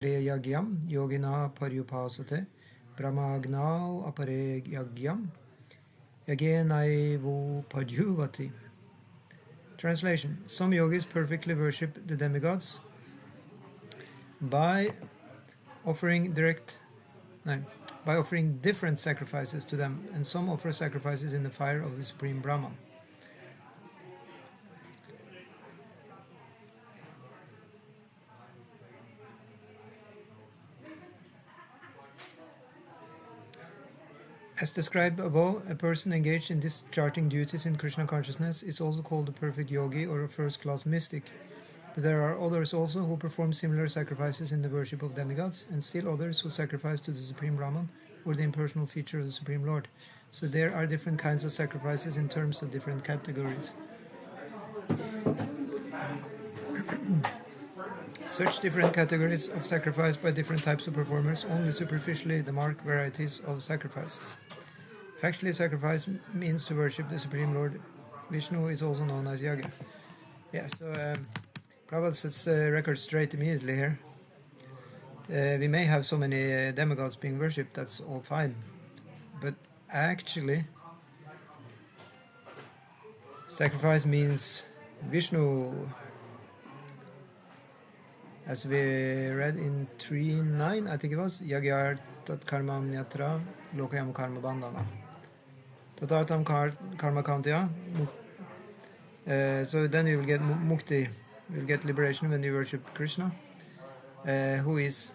yagyam yogina paryupasate brahmagnau apare yagyam yagenaivu padyuvati. Translation: some yogis perfectly worship the demigods by offering different sacrifices to them, and some offer sacrifices in the fire of the Supreme Brahman. As described above, a person engaged in discharging duties in Krishna consciousness is also called a perfect yogi or a first-class mystic. But there are others also who perform similar sacrifices in the worship of demigods, and still others who sacrifice to the Supreme Brahman or the impersonal feature of the Supreme Lord. So there are different kinds of sacrifices in terms of different categories. Such different categories of sacrifice by different types of performers only superficially mark varieties of sacrifices. Factually, sacrifice means to worship the Supreme Lord. Vishnu is also known as Yagya. Yeah, so Prabhupada sets the record straight immediately here. We may have so many demigods being worshipped, that's all fine. But actually, sacrifice means Vishnu, as we read in 3.9, I think it was, Yagyar tat karma nyatra lokayam karma bandhana. Tatartam karma kantya. So then you will get mukti, you will get liberation when you worship Krishna, who is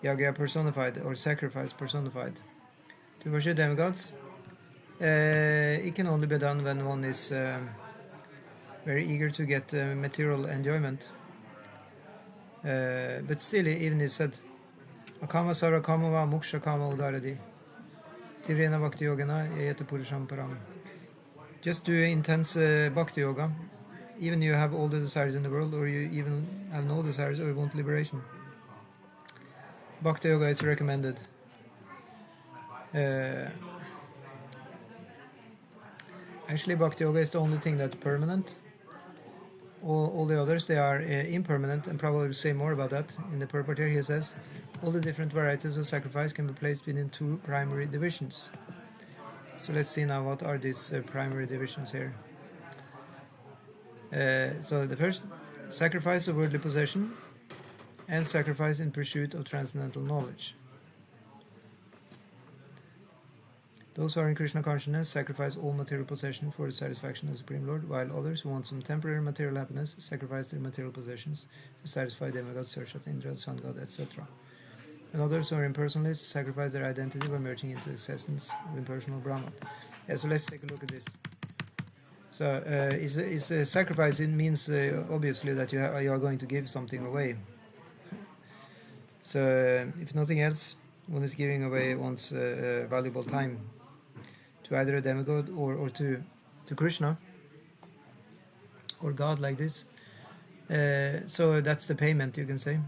Yagya personified or sacrifice personified. To worship demigods, it can only be done when one is very eager to get material enjoyment. But still, even he said, Akama sara kama va muksha kama udaradi. Tirena bhakti yogana yete purusham param. Just do intense bhakti yoga, even you have all the desires in the world, or you even have no desires, or you want liberation. Bhakti yoga is recommended. Actually, bhakti yoga is the only thing that's permanent. All the others, they are impermanent, and probably will say more about that in the purport here. He says, all the different varieties of sacrifice can be placed within two primary divisions. So let's see now what are these primary divisions here. So the first, sacrifice of worldly possession and sacrifice in pursuit of transcendental knowledge. Those who are in Krishna consciousness sacrifice all material possession for the satisfaction of the Supreme Lord, while others who want some temporary material happiness sacrifice their material possessions to satisfy demigods, Sarshat, Indra, sun god, etc. And others who are impersonalists sacrifice their identity by merging into the existence of impersonal Brahman. Yeah, so let's take a look at this. So, is a sacrifice, it means obviously that you are going to give something away. So, if nothing else, one is giving away one's valuable time to either a demigod or to Krishna or God like this. So that's the payment, you can say,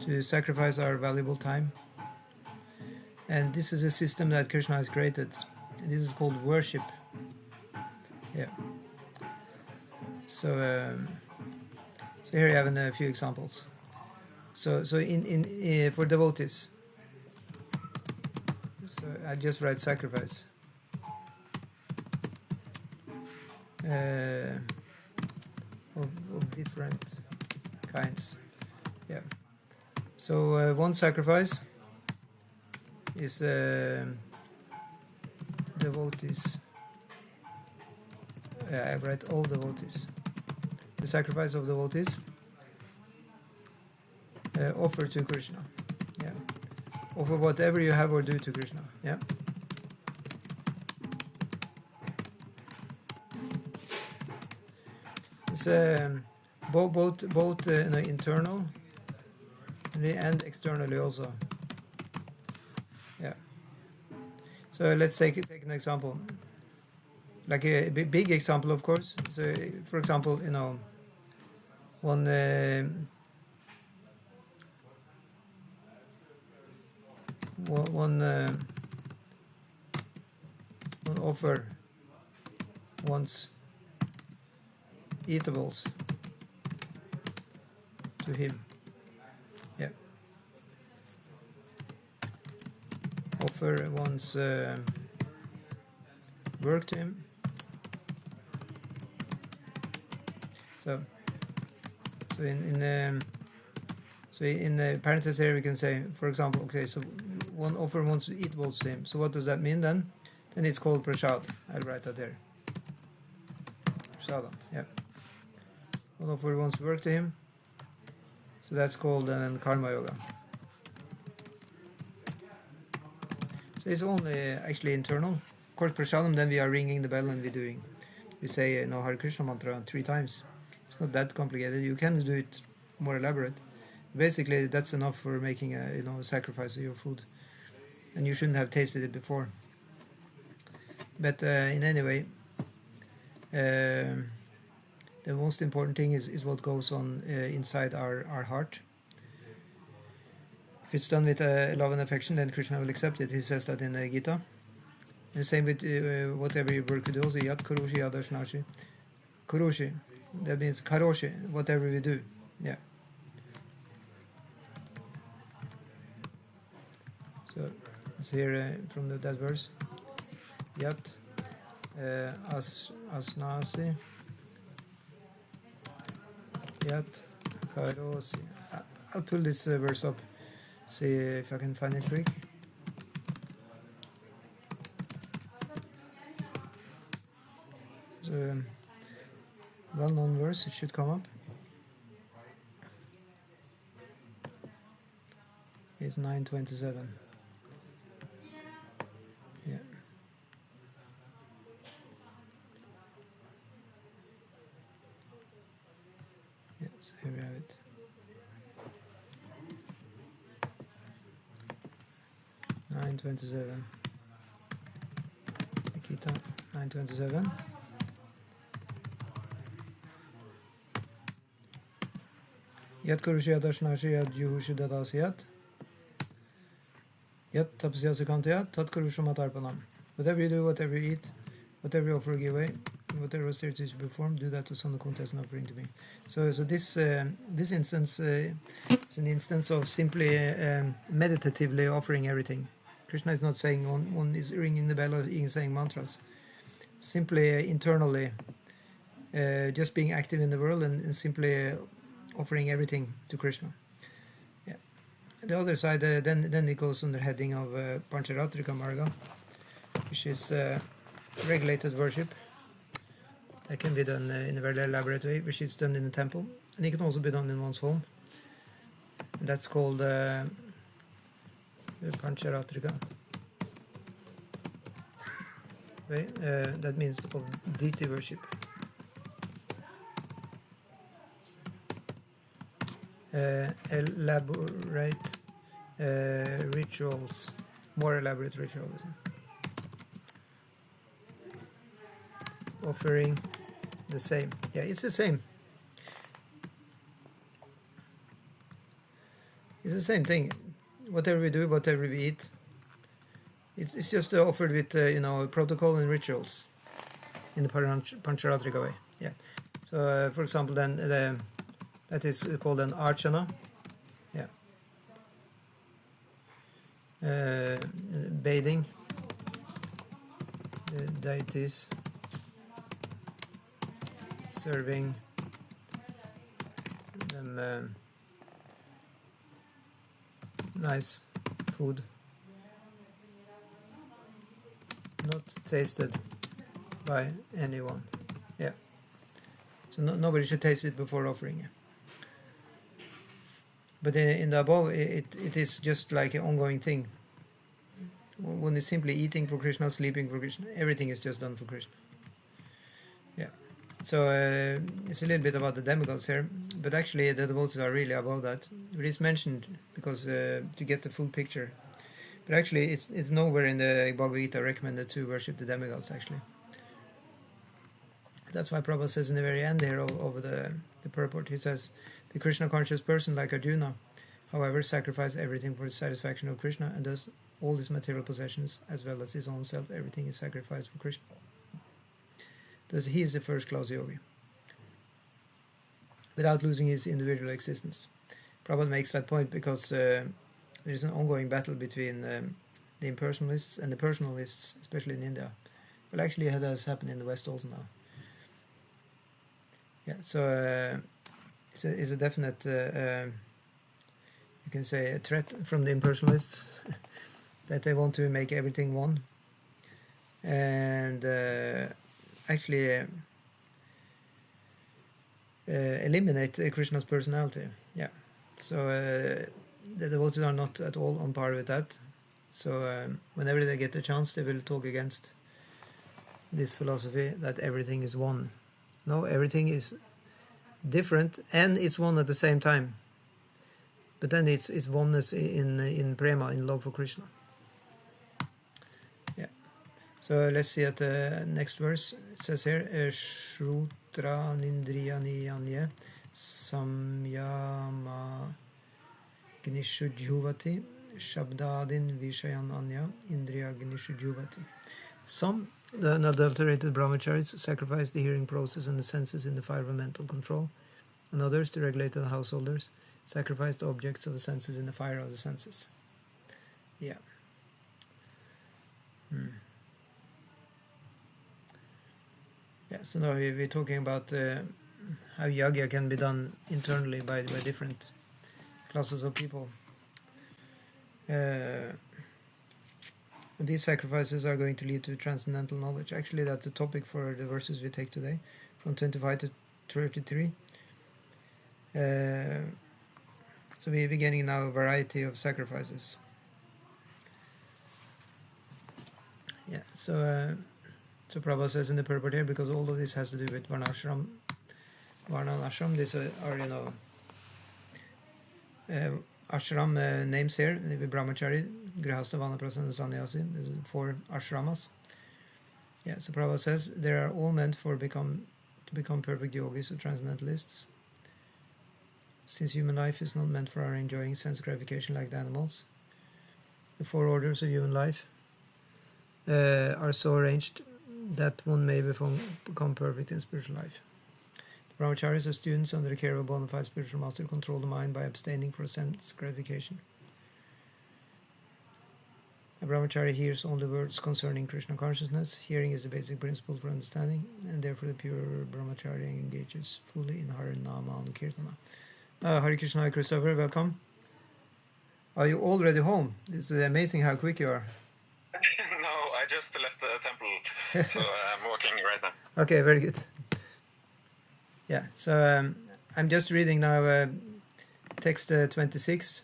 to sacrifice our valuable time. And this is a system that Krishna has created. And this is called worship. Yeah. So here you have a few examples. So in for devotees. So I just write sacrifice. Of different kinds. Yeah. So one sacrifice is devotees. I write all devotees. The sacrifice of devotees offer to Krishna. Yeah. Offer whatever you have or do to Krishna. Yeah. It's both internal and externally also. Yeah. So let's take an example. Like a big example, of course. So, for example, one offer one's eatables to him. offer one's work to him. So in the parenthesis here we can say, for example, okay, so one offer wants to eat bowls to him. So what does that mean then? Then it's called prasad. I'll write that there. Prasadam, yeah. One offer wants to work to him. So that's called karma yoga. So it's only actually internal. Of course, prasadam, then we are ringing the bell and we say Hare Krishna mantra 3 times. It's not that complicated. You can do it more elaborate. Basically, that's enough for making a sacrifice of your food, and you shouldn't have tasted it before. But in any way, the most important thing is what goes on inside our heart. If it's done with love and affection, then Krishna will accept it. He says that in the Gita. And the same with whatever you work to do. Also, yat karoshi yadashnashi. Karoshi, that means karoshi, whatever we do. Yeah. So it's here from that verse. Yat asnasi. Yat karosi. I'll pull this verse up. See if I can find it quick. It's a well-known verse. It should come up. It's 9:27. Yeah. Yeah, so here we have it. (9:27). Gita 9:27. Yat karushi adashnashi yat juhushi dadasiyat. Yat tapasya sakantayat tat karusha matarpanam. Whatever you do, whatever you eat, whatever you offer a giveaway, whatever austerities you perform, do that to Sandakunta as an offering to me. So this instance is an instance of simply meditatively offering everything. Krishna is not saying one is ringing the bell or saying mantras. Simply internally, just being active in the world and simply offering everything to Krishna. Yeah. The other side, then it goes under heading of Pancharatrika Marga, which is regulated worship. That can be done in a very elaborate way, which is done in the temple, and it can also be done in one's home. And that's called Pancharatrika. Okay, that means of deity worship. Elaborate rituals, more elaborate rituals. Offering the same. Yeah, it's the same. It's the same thing. Whatever we do, whatever we eat, it's just offered with protocol and rituals in the Pancharatrika way. Yeah. So, for example, then that is called an archana. Yeah. Bathing the deities, serving them nice food, not tasted by anyone. Yeah. So nobody should taste it before offering it. But in the above, it is just like an ongoing thing. One is simply eating for Krishna, sleeping for Krishna. Everything is just done for Krishna. Yeah. So it's a little bit about the demigods here, but actually the devotees are really above that. It is mentioned because to get the full picture. But actually it's nowhere in the Bhagavad Gita recommended to worship the demigods, actually. That's why Prabhupada says in the very end here of the purport, he says, the Krishna conscious person like Arjuna, however, sacrifices everything for the satisfaction of Krishna, and thus all his material possessions as well as his own self, everything is sacrificed for Krishna. Thus he is the first class yogi, without losing his individual existence. Prabhupada makes that point because there is an ongoing battle between the impersonalists and the personalists, especially in India. Well, actually, it has happened in the West also now. Yeah, so it's a definite, you can say, a threat from the impersonalists that they want to make everything one, and actually eliminate Krishna's personality. Yeah, so the devotees are not at all on par with that. So whenever they get a chance, they will talk against this philosophy that everything is one. No, everything is different and it's one at the same time. But then it's oneness in prema, in love for Krishna. Yeah. So let's see at the next verse. It says here, Shrutra nindriyani anye samyama gnishujhuvati shabdadin vishayan anya indriya gnishujhuvati. Some, the unadulterated brahmacharis, sacrifice the hearing process and the senses in the fire of mental control, and others, the regulated householders, sacrifice the objects of the senses in the fire of the senses. Yeah. Yeah, so now we're talking about how yagya can be done internally by different classes of people. These sacrifices are going to lead to transcendental knowledge. Actually, that's the topic for the verses we take today, from 25 to 33. So we're beginning now a variety of sacrifices. Yeah, so Prabhupada says in the purport here, because all of this has to do with Varna and Ashram, these are ashram names here, Brahmachari, Grihastha, Vanaprastha, and Sannyasi. There's 4 ashramas. Yeah, so Prabhupada says they are all meant to become perfect yogis or transcendentalists. Since human life is not meant for our enjoying sense gratification like the animals, the 4 orders of human life are so arranged that one may become perfect in spiritual life. The brahmacharis are students under the care of a bona fide spiritual master who control the mind by abstaining from sense gratification. A brahmachari hears only words concerning Krishna consciousness. Hearing is the basic principle for understanding, and therefore the pure brahmachari engages fully in Hare Nama and Kirtana. Hare Krishna, Christopher, welcome. Are you already home? It's amazing how quick you are. No, I just left the temple, so I'm walking right now. Okay, very good. Yeah, so I'm just reading now text 26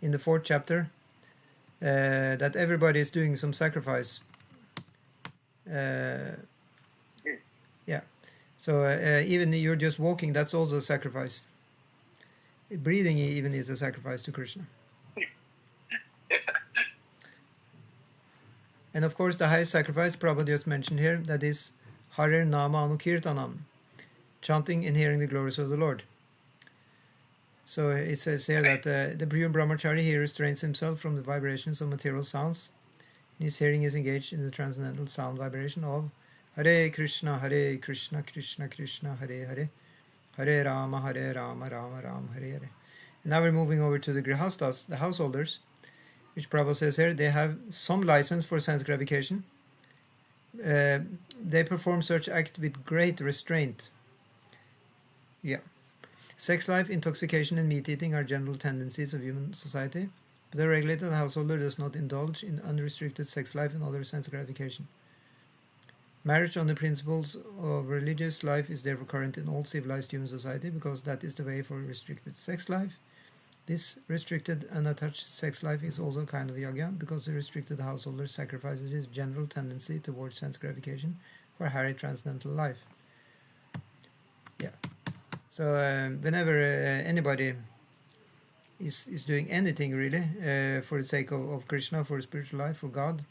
in the 4th chapter, that everybody is doing some sacrifice. Yeah, so even you're just walking, that's also a sacrifice. Breathing even is a sacrifice to Krishna. And of course, the highest sacrifice Prabhupada just mentioned here, that is Hare Nama Anukirtanam, chanting and hearing the glories of the Lord. So it says here that the pure brahmachari here restrains himself from the vibrations of material sounds. His hearing is engaged in the transcendental sound vibration of Hare Krishna, Krishna Krishna, Hare Hare, Hare Rama, Rama Rama, Hare Hare. And now we're moving over to the grihastas, the householders, which Prabhupada says here, they have some license for sense gratification. They perform such act with great restraint. Yeah. Sex life, intoxication, and meat eating are general tendencies of human society, but a regulated householder does not indulge in unrestricted sex life and other sense gratification. Marriage on the principles of religious life is therefore current in all civilized human society, because that is the way for restricted sex life. This restricted, unattached sex life is also a kind of yagya, because the restricted householder sacrifices his general tendency towards sense gratification for higher transcendental life. Yeah. So whenever anybody is doing anything really for the sake of Krishna, for spiritual life, for God,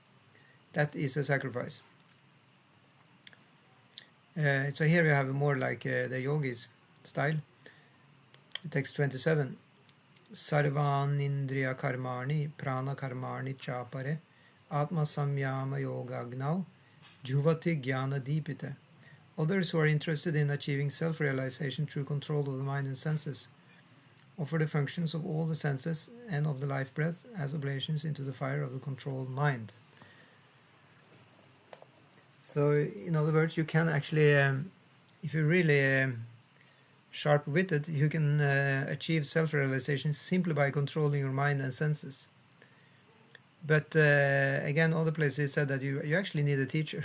that is a sacrifice. So here we have more like the yogis style. Text 27. Sarvan indriya karmani prana karmani chapare atma samyama yoga gnau juvati jnana dipite. Others who are interested in achieving self-realization through control of the mind and senses offer the functions of all the senses and of the life breath as oblations into the fire of the controlled mind. So, in other words, you can actually, if you're really sharp-witted, you can achieve self-realization simply by controlling your mind and senses. But again, other places said that you actually need a teacher.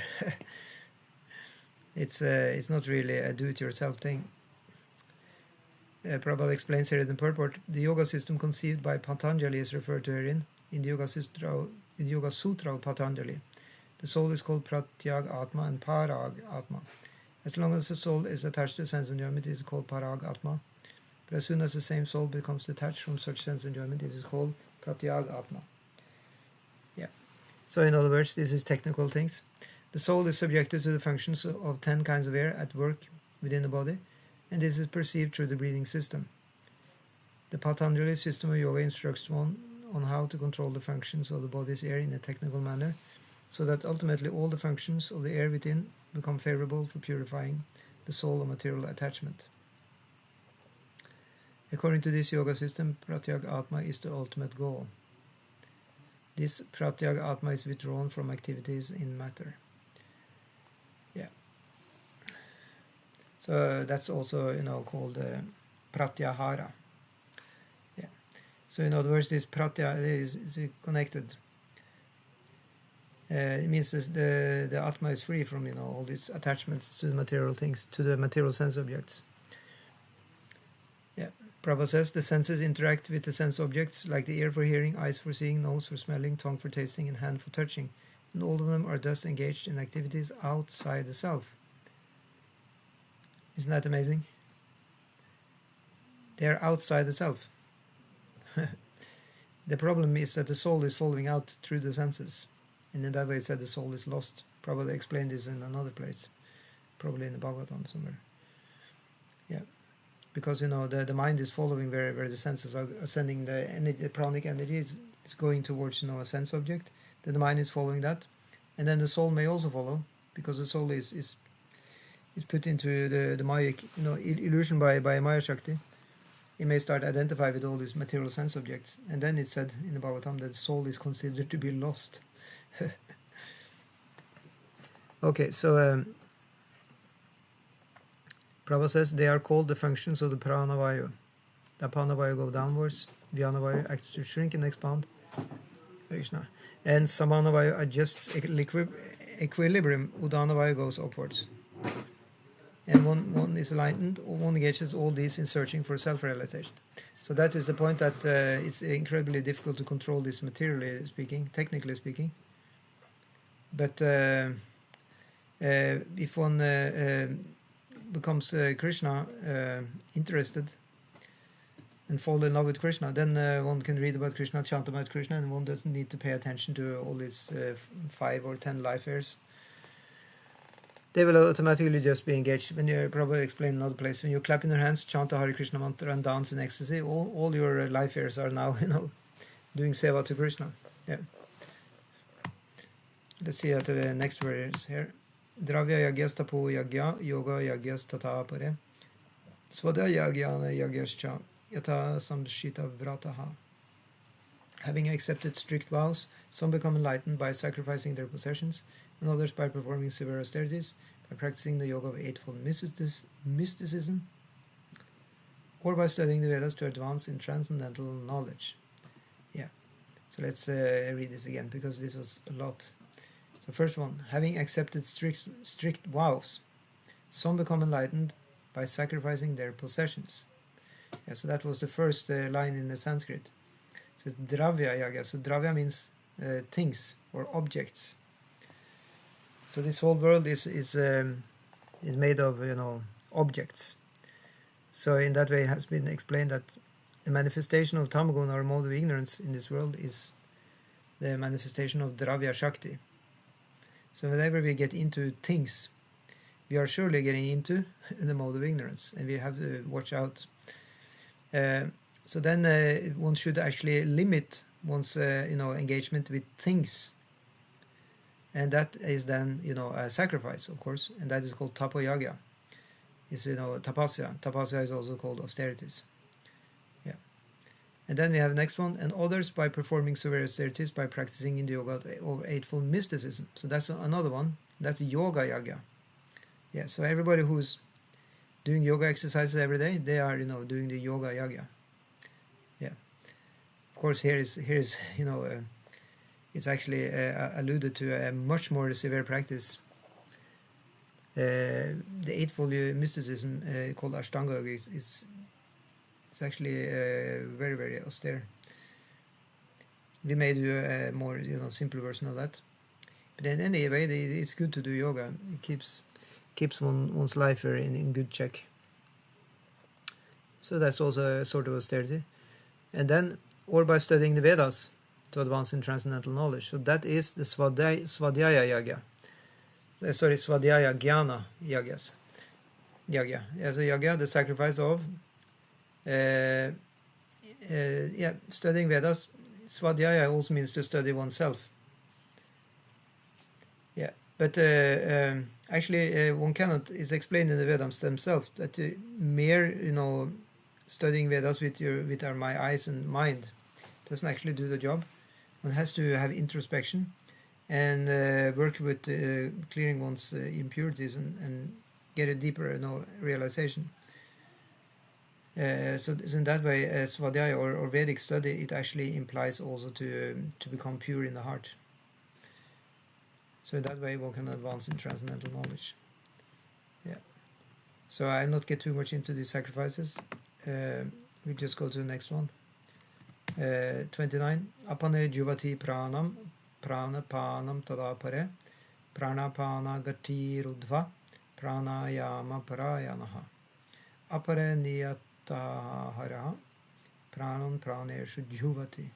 It's not really a do-it-yourself thing. Prabhupada explains here in the purport, the yoga system conceived by Patanjali is referred to herein in the Yoga Sutra of Patanjali. The soul is called Pratyag Atma and Parag Atma. As long as the soul is attached to sense enjoyment, it is called Parag Atma. But as soon as the same soul becomes detached from such sense enjoyment, it is called Pratyag Atma. Yeah. So in other words, this is technical things. The soul is subjected to the functions of 10 kinds of air at work within the body, and this is perceived through the breathing system. The Patanjali system of yoga instructs one on how to control the functions of the body's air in a technical manner, so that ultimately all the functions of the air within become favorable for purifying the soul of material attachment. According to this yoga system, Pratyag Atma is the ultimate goal. This Pratyag Atma is withdrawn from activities in matter. Yeah. So that's also, called Pratyahara. Yeah. So in other words, this Pratya is connected. It means the Atma is free from all these attachments to the material things, to the material sense objects. Yeah, Prabhupada says the senses interact with the sense objects like the ear for hearing, eyes for seeing, nose for smelling, tongue for tasting, and hand for touching, and all of them are thus engaged in activities outside the self. Isn't that amazing? They are outside the self. The problem is that the soul is following out through the senses. And in that way it said the soul is lost. Probably explained this in another place. Probably in the Bhagavatam somewhere. Yeah. Because, the mind is following where the senses are sending the energy, the pranic energy is going towards, a sense object. Then the mind is following that. And then the soul may also follow, because the soul is put into the Mayic, illusion by Maya Shakti. It may start to identify with all these material sense objects. And then it said in the Bhagavatam that the soul is considered to be lost. Okay, so Prabhupada says they are called the functions of the pranavayu. The pranavayu go downwards, vyanavayu acts to shrink and expand, Krishna, and samanavayu adjusts equilibrium, udanavayu goes upwards. And one is enlightened, one engages all these in searching for self-realization. So that is the point, that it's incredibly difficult to control this materially speaking, technically speaking. But if one becomes Krishna interested and fall in love with Krishna, then one can read about Krishna, chant about Krishna, and one doesn't need to pay attention to all these 5 or 10 life airs. They will automatically just be engaged. When you probably explain another place, when you clap in your hands, chant the Hare Krishna mantra, and dance in ecstasy, all your life airs are now, doing seva to Krishna. Yeah. Let's see at the next verse here. Dravya yagyas tapo yagya, yoga yagyas tata pare, svada yagyana yagyascha, yata samdashita vrataha. Having accepted strict vows, some become enlightened by sacrificing their possessions, and others by performing severe austerities, by practicing the yoga of eightfold mysticism, or by studying the Vedas to advance in transcendental knowledge. Yeah, so let's read this again, because this was a lot. So first one, having accepted strict vows, some become enlightened by sacrificing their possessions. Yeah, so that was the first line in the Sanskrit. It says dravya yaga. So dravya means things or objects. So this whole world is made of objects. So in that way it has been explained that the manifestation of tamaguna or mode of ignorance in this world is the manifestation of dravya shakti. So whenever we get into things, we are surely getting into the mode of ignorance, and we have to watch out. So then one should actually limit one's engagement with things, and that is then a sacrifice, of course, and that is called tapoyagya. It's tapasya. Tapasya is also called austerities. Yeah. And then we have the next one, and others by performing severe austerities by practicing in the yoga of eightfold mysticism. So that's another one. That's yoga yagya. Yeah, so everybody who's doing yoga exercises every day, they are, doing the yoga yagya. Yeah. Of course, here is it's actually alluded to a much more severe practice. The eightfold mysticism called Ashtanga yoga is actually very, very austere. We may do a more simple version of that. But in any way, it's good to do yoga. It keeps one's life in good check. So that's also a sort of austerity. And then, or by studying the Vedas to advance in transcendental knowledge. So that is the Svadhyaya Yagya. Svadhyaya Jnana Yagyas. Yagya. As a Yagya, the sacrifice of studying Vedas. Svadhyaya also means to study oneself. Yeah, but actually one cannot, it's explained in the Vedas themselves, that mere, studying Vedas with our my eyes and mind doesn't actually do the job. One has to have introspection and work with clearing one's impurities and get a deeper realization. So in that way, Svadhyaya or Vedic study, it actually implies also to become pure in the heart. So in that way, one can advance in transcendental knowledge. Yeah. So I'll not get too much into these sacrifices. We just go to the next one. 29. Apane juvati pranam pranapanam tadapare pranapana gati rudva pranayama parayanaha apare niyatahara pranam praneshu juvati.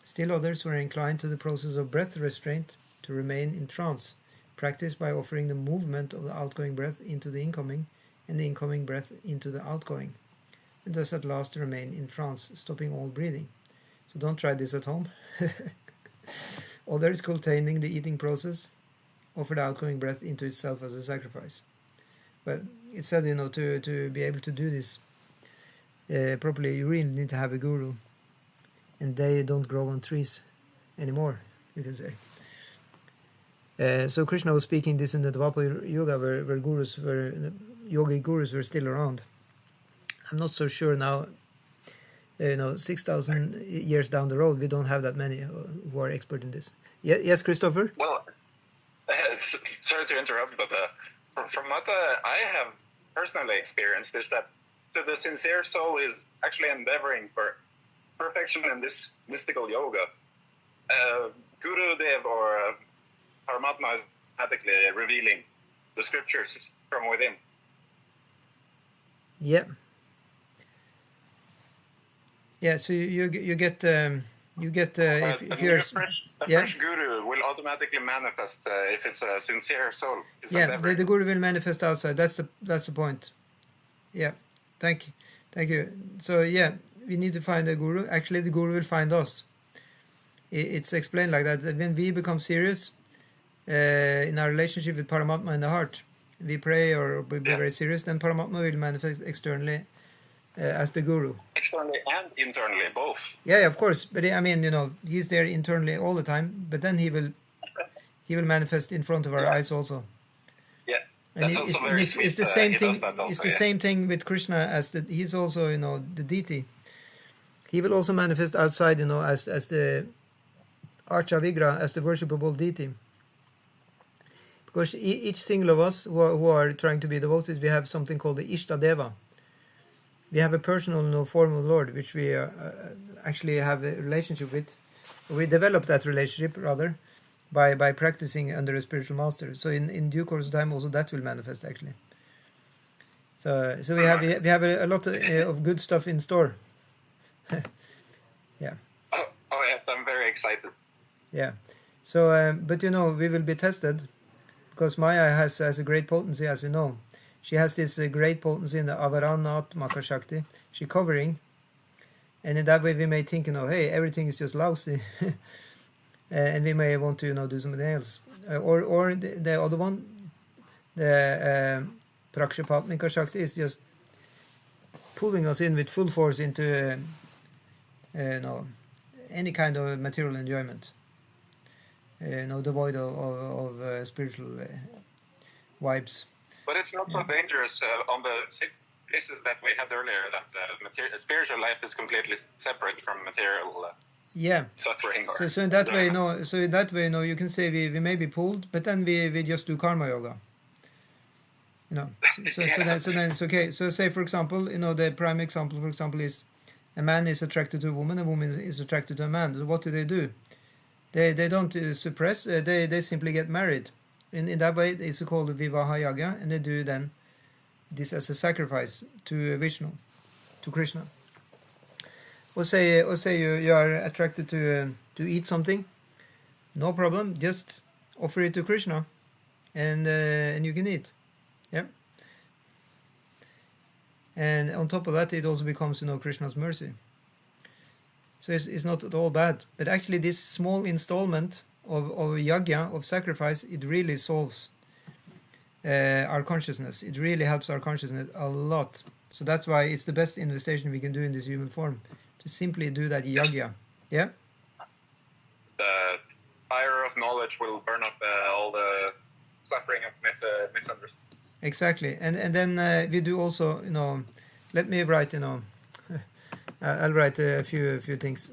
Still others were inclined to the process of breath restraint to remain in trance, practiced by offering the movement of the outgoing breath into the incoming and the incoming breath into the outgoing, and thus at last remain in trance, stopping all breathing. So don't try this at home. Others, containing the eating process, offer the outgoing breath into itself as a sacrifice. But it said, to be able to do this properly, you really need to have a guru, and they don't grow on trees anymore, you can say. So Krishna was speaking this in the Dvapara Yuga, where yogi gurus were still around. I'm not so sure now. 6,000 years down the road, we don't have that many who are expert in this. Yes, Christopher? Well, sorry to interrupt, but from what I have personally experienced is that the sincere soul is actually endeavoring for perfection in this mystical yoga. Guru Dev or Paramatma is automatically revealing the scriptures from within. Yeah. Yeah, so you get if you're fresh guru will automatically manifest if it's a sincere soul. The guru will manifest outside. That's the point. Yeah, thank you. So we need to find a guru. Actually, the guru will find us. It's explained like that when we become serious in our relationship with Paramatma in the heart, we pray or be very serious, then Paramatma will manifest externally as the guru. Externally and internally, both. Yeah, of course. But I mean, he's there internally all the time. But then he will manifest in front of our eyes also. Yeah, and it's the same thing. It's the same thing with Krishna as he's also the deity. He will also manifest outside as the Archa Vigra, as the worshipable deity. Because each single of us who are trying to be devotees, we have something called the Ishta Deva. We have a personal form of Lord, which we actually have a relationship with. We develop that relationship, rather, by practicing under a spiritual master. So in due course of time, also that will manifest, actually. So we have a lot of good stuff in store. Yeah. Oh yes, I'm very excited. Yeah. So, but we will be tested, because Maya has a great potency, as we know. She has this great potency in the Avaranatmaka Shakti. She's covering, and in that way we may think, hey, everything is just lousy, and we may want to, do something else. Or the other one, the Prakshapatmika Shakti, is just pulling us in with full force into any kind of material enjoyment, devoid of spiritual vibes. But it's not so dangerous on the cases that we had earlier, that spiritual life is completely separate from material suffering. So in that way, you can say we may be pulled, but then we just do karma yoga. So then it's okay. So say, for example, the prime example, is a man is attracted to a woman is attracted to a man. So what do? They don't suppress. They simply get married. In that way, it's called Vivaha Yaga, and they do then this as a sacrifice to Vishnu, to Krishna. Or say you are attracted to eat something, no problem. Just offer it to Krishna, and you can eat. Yeah. And on top of that, it also becomes Krishna's mercy. So it's not at all bad. But actually, this small installment of yajna, of sacrifice, it really solves our consciousness. It really helps our consciousness a lot. So that's why it's the best investigation we can do in this human form, to simply do that yajna. Yeah? The fire of knowledge will burn up all the suffering of misunderstanding. Exactly. And then we do also, let me write, I'll write a few things.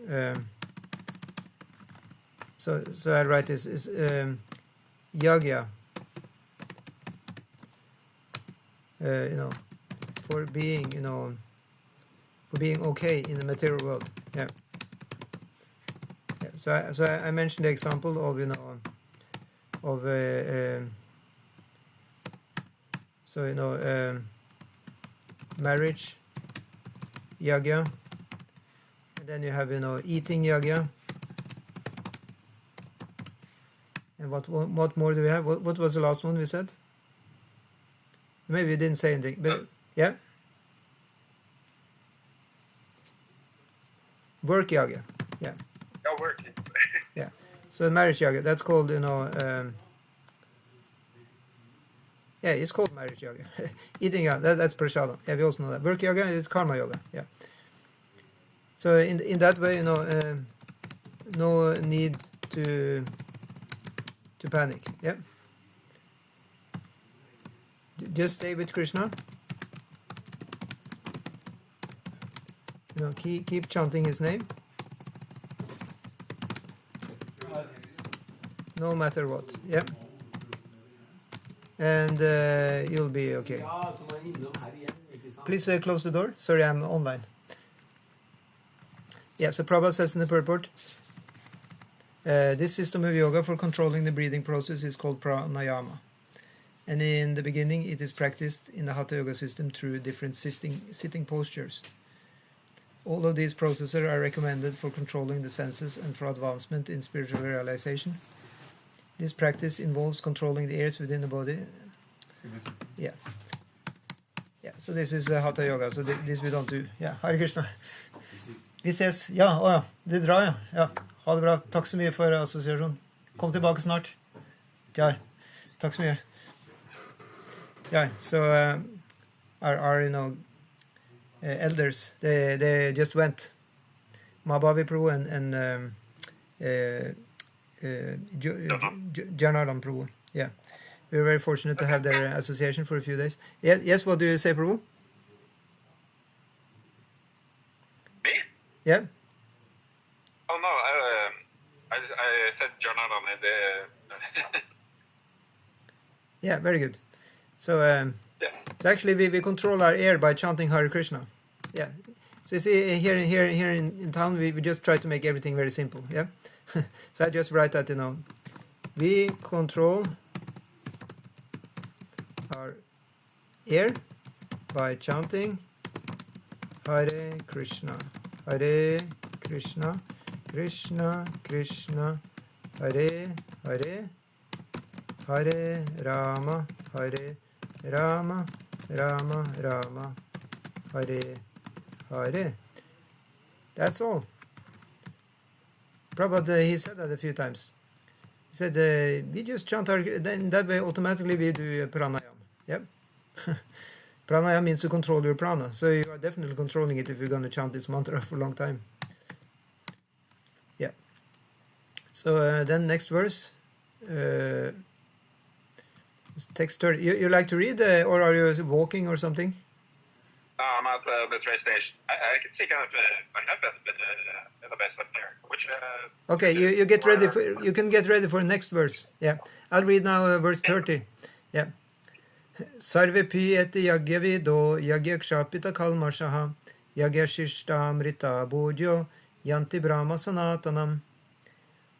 So I'll write this is yagya, for being, for being okay in the material world. Yeah. So I mentioned the example of, marriage yagya, and then you have eating yagya, and what more do we have? What was the last one we said? Maybe we didn't say anything, but yeah, work yagya. Yeah. No work. Yeah. So marriage yagya, that's called yeah, it's called marriage yoga. Eating yoga, that's prashadam. Yeah, we also know that. Work yoga is karma yoga. Yeah. So in that way, no need to panic. Yeah. Just stay with Krishna. Keep chanting his name. No matter what. Yeah. And you'll be okay. Please close the door. Sorry, I'm online. Yeah, so Prabhupada says in the purport, this system of yoga for controlling the breathing process is called pranayama. And in the beginning, it is practiced in the Hatha Yoga system through different sitting postures. All of these processes are recommended for controlling the senses and for advancement in spiritual realization. This practice involves controlling the ears within the body. Yeah. Yeah, so this is Hatha Yoga, so this we don't do. Yeah, Hare Krishna. Vi ses. Ja, det drar jeg. Ja, ha det bra. Takk så mye for assosiasjon. Kom tilbake snart. Ja, takk så mye. Yeah, so our elders, they just went. Mahabavi Prabhu and Janardhan Prabhu. Yeah, we were very fortunate to have their association for a few days. Yes, what do you say, Prabhu? Me? Yeah. Oh no, I said Janardhan. Yeah, very good. So, so actually, we control our air by chanting Hare Krishna. Yeah. So you see, here in town, we just try to make everything very simple. Yeah. So I just write that, we control our air by chanting Hare Krishna, Hare Krishna, Krishna Krishna, Hare Hare, Hare Rama, Hare Rama, Rama Rama, Hare Hare. That's all. Prabhupada, he said that a few times. He said, we just chant our, then that way automatically we do pranayam. Yep. Pranayam means to control your prana. So you are definitely controlling it if you're going to chant this mantra for a long time. So then next verse, text 30. You like to read, or are you walking or something? No, I'm at the train station. I can take out my iPad the best up there. Which okay, you get ready for, you can get ready for next verse. Yeah, I'll read now verse 30. Yeah. Sarve pi et yagyavido yagyakshapita kalmashaha yagyashishta amrita bodhyo yanti brahma sanatanam.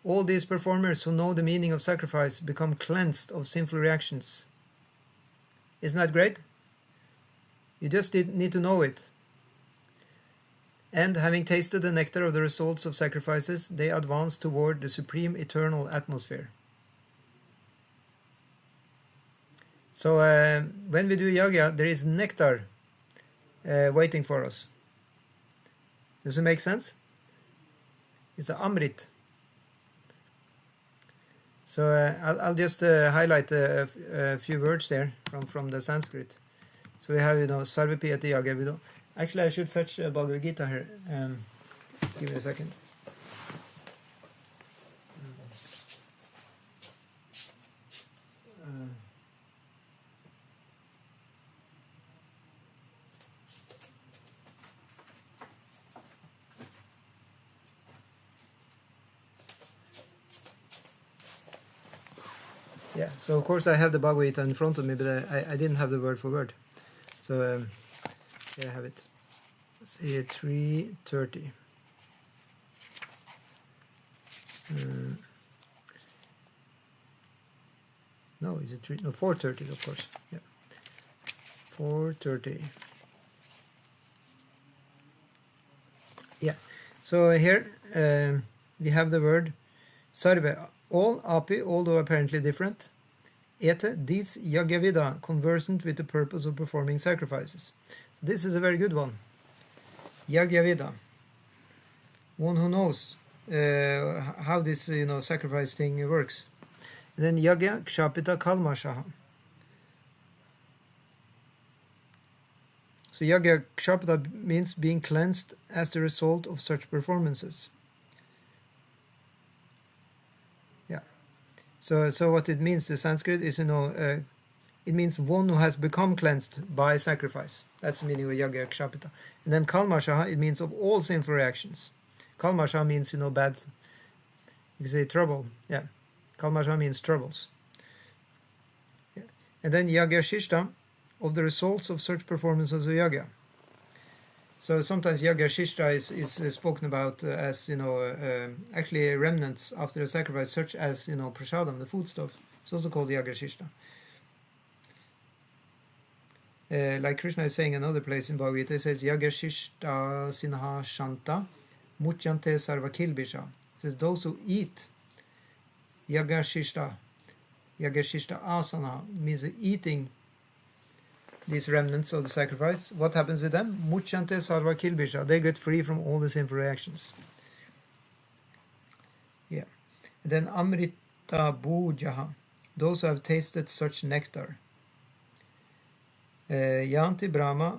All these performers who know the meaning of sacrifice become cleansed of sinful reactions. Isn't that great? You just need to know it. And having tasted the nectar of the results of sacrifices, they advance toward the supreme eternal atmosphere. So when we do yagya, there is nectar waiting for us. Does it make sense? It's an amrit. So I'll just highlight a few words there from the Sanskrit. So we have, Sarve pi et yagya. Actually, I should fetch Bhagavad Gita here. Give me a second. Yeah, so of course I have the Bhagavad Gita in front of me, but I didn't have the word for word. So here I have it. See, 3:30. No, is it 3? No, 4:30, of course. Yeah, 4:30. Yeah. So here we have the word sarve. All api, although apparently different. Ete, these yagyavida, conversant with the purpose of performing sacrifices. So this is a very good one. Yagyavida, one who knows how this sacrifice thing works. And then yagya kshapita kalmashaha. So yagya kshapita means being cleansed as the result of such performances. Yeah. So what it means, the Sanskrit is, it means one who has become cleansed by sacrifice. That's the meaning of yagya kshapita. And then kalmashaha, it means of all sinful reactions. Kalmasha means, bad, you can say trouble. Yeah. Kalmasha means troubles. Yeah. And then yagya shishta, of the results of such performances of yagya. So sometimes yagya shishta is spoken about as, actually remnants after a sacrifice, such as, prasadam, the food stuff. It's also called yagya shishta. Like Krishna is saying in another place in Bhagavad Gita, it says, yagya shishta sinha shanta muchyante sarva kilbisha. It says, those who eat yagya shishta asana, means eating these remnants of the sacrifice. What happens with them? Muchyante sarva kilbisha. They get free from all the sinful reactions. Yeah. And then amrita bhujaha, those who have tasted such nectar. Yanti Brahma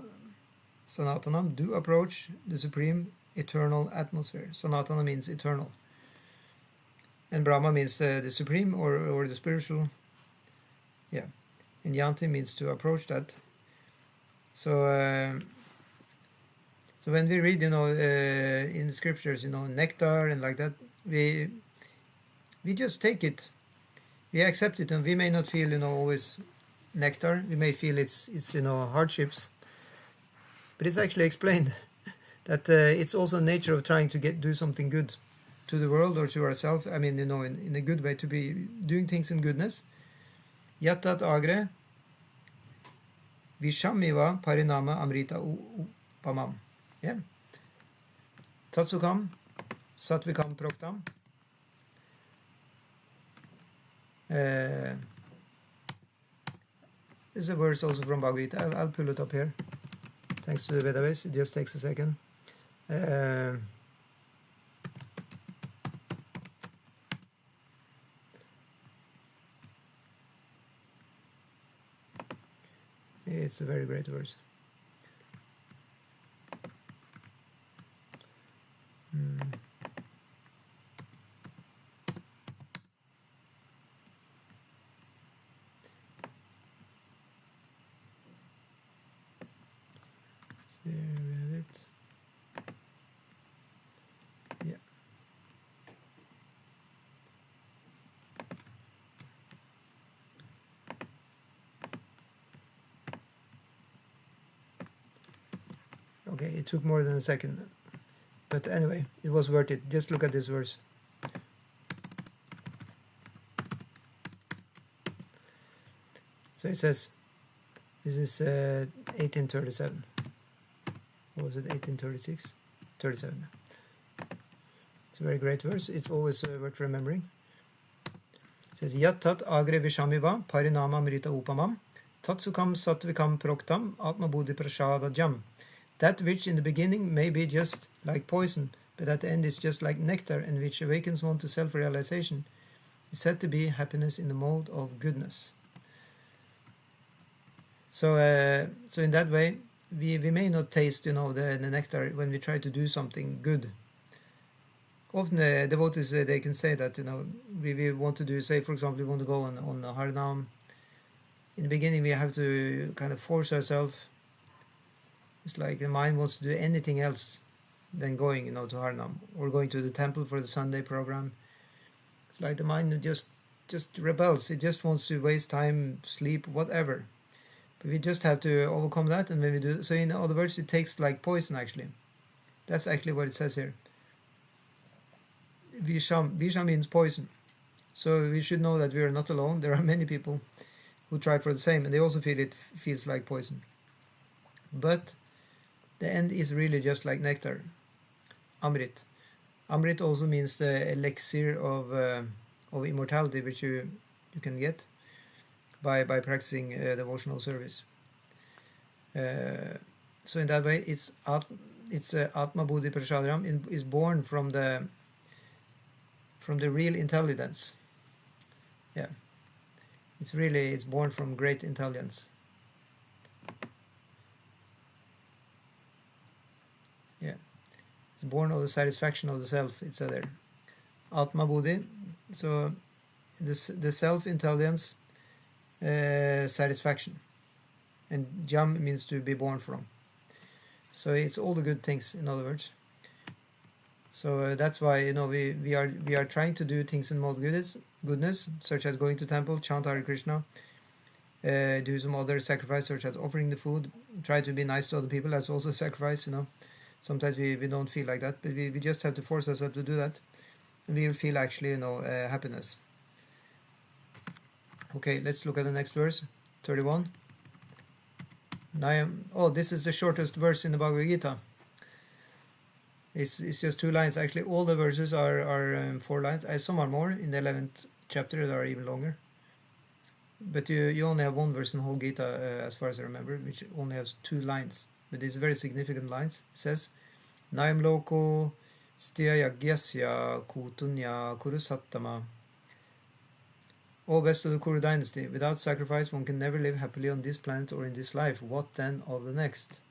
Sanatanam, do approach the supreme eternal atmosphere. Sanatana means eternal. And Brahma means the supreme or the spiritual. Yeah. And Yanti means to approach that. So when we read, in scriptures, nectar and like that, we just take it. We accept it, and we may not feel, always nectar. We may feel it's hardships, but it's actually explained that it's also nature of trying to do something good to the world or to ourselves. I mean, in a good way, to be doing things in goodness. Yatat agre vishamiva parinama amrita upamam. Yeah. Tatsukam satvikam proktam. This is a verse also from Bhagavad Gita. I'll pull it up here. Thanks to the database. It just takes a second. It's a very great verse. There we have it. Yeah. Okay, it took more than a second. But anyway, it was worth it. Just look at this verse. So it says, this is 1837. Or was it 1836? 37. It's a very great verse. It's always worth remembering. It says, Yat tat agre vishamiva parinama mrita upamam tatsukam satvikam proktam atma buddhi prashada jam. That which in the beginning may be just like poison, but at the end is just like nectar, and which awakens one to self-realization, is said to be happiness in the mode of goodness. So in that way, we may not taste, the nectar when we try to do something good. Often the devotees, they can say that, we want to do, say, for example, we want to go on Harinam. In the beginning, we have to kind of force ourselves. It's like the mind wants to do anything else than going, to Harinam, or going to the temple for the Sunday program. It's like the mind just rebels. It just wants to waste time, sleep, whatever. But we just have to overcome that, and when we do so, in other words, it tastes like poison. Actually, that's actually what it says here. Visham means poison. So we should know that we are not alone. There are many people who try for the same, and they also feel it feels like poison. But the end is really just like nectar, Amrit. Amrit also means the elixir of immortality, which you can get by practicing devotional service. So in that way, it's Atma Buddhi Prashadram is born from the real intelligence. Yeah, it's born from great intelligence. Yeah, it's born of the satisfaction of the self. It's there, Atma Buddhi. So the self-intelligence. Satisfaction, and Jam means to be born from. So it's all the good things, in other words. So that's why we are trying to do things in mode goodness, such as going to temple, chant Hare Krishna, do some other sacrifice, such as offering the food, try to be nice to other people. That's also a sacrifice. Sometimes we don't feel like that, but we just have to force ourselves to do that, and we will feel actually happiness. Okay, let's look at the next verse, 31. This is the shortest verse in the Bhagavad Gita. It's just 2 lines. Actually, all the verses are 4 lines. Some are more. In the 11th chapter, they are even longer. But you only have 1 verse in the whole Gita, as far as I remember, which only has 2 lines. But these very significant lines. It says, Nayam loko stya yagyasya kutunya kurusattama. O best of the Kuru dynasty, without sacrifice one can never live happily on this planet or in this life. What then of the next?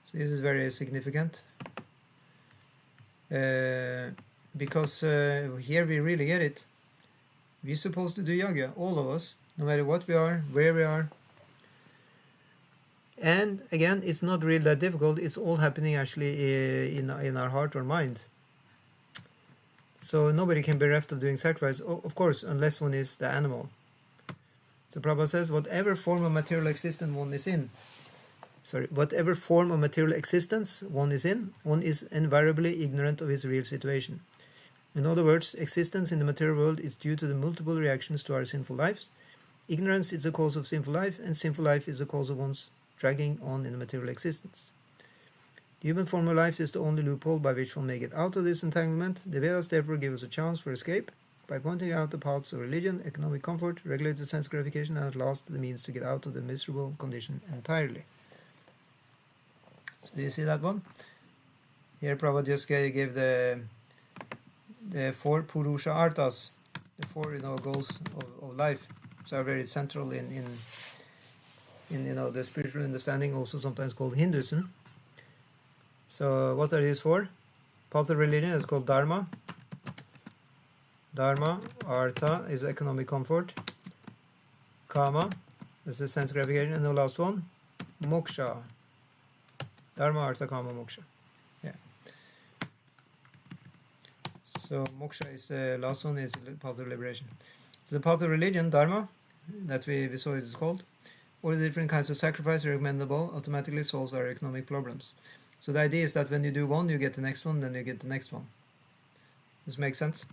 So this is very significant. Because here we really get it. We're supposed to do yagya, all of us, no matter what we are, where we are. And again, it's not really that difficult. It's all happening actually in our heart or mind. So nobody can be bereft of doing sacrifice, of course, unless one is the animal. So Prabhupada says, whatever form of material existence one is in, one is invariably ignorant of his real situation. In other words, existence in the material world is due to the multiple reactions to our sinful lives. Ignorance is the cause of sinful life, and sinful life is the cause of one's dragging on in the material existence. The human form of life is the only loophole by which one may get out of this entanglement. The Vedas therefore give us a chance for escape by pointing out the paths of religion, economic comfort, regulated sense gratification, and at last the means to get out of the miserable condition entirely. So do you see that one? Here Prabhupada just gave the 4 Purusha Arthas, the 4 goals of life, which are very central in the spiritual understanding, also sometimes called Hinduism. So what are these 4? Path of religion is called Dharma. Artha is economic comfort. Kama is the sense gratification. And the last one, Moksha. Dharma, Artha, Kama, Moksha. Yeah. So moksha is the last one, is the path of liberation. So the path of religion, Dharma, that we saw it is called, all the different kinds of sacrifice recommendable automatically solves our economic problems. So the idea is that when you do one, you get the next one, then you get the next one. This makes sense?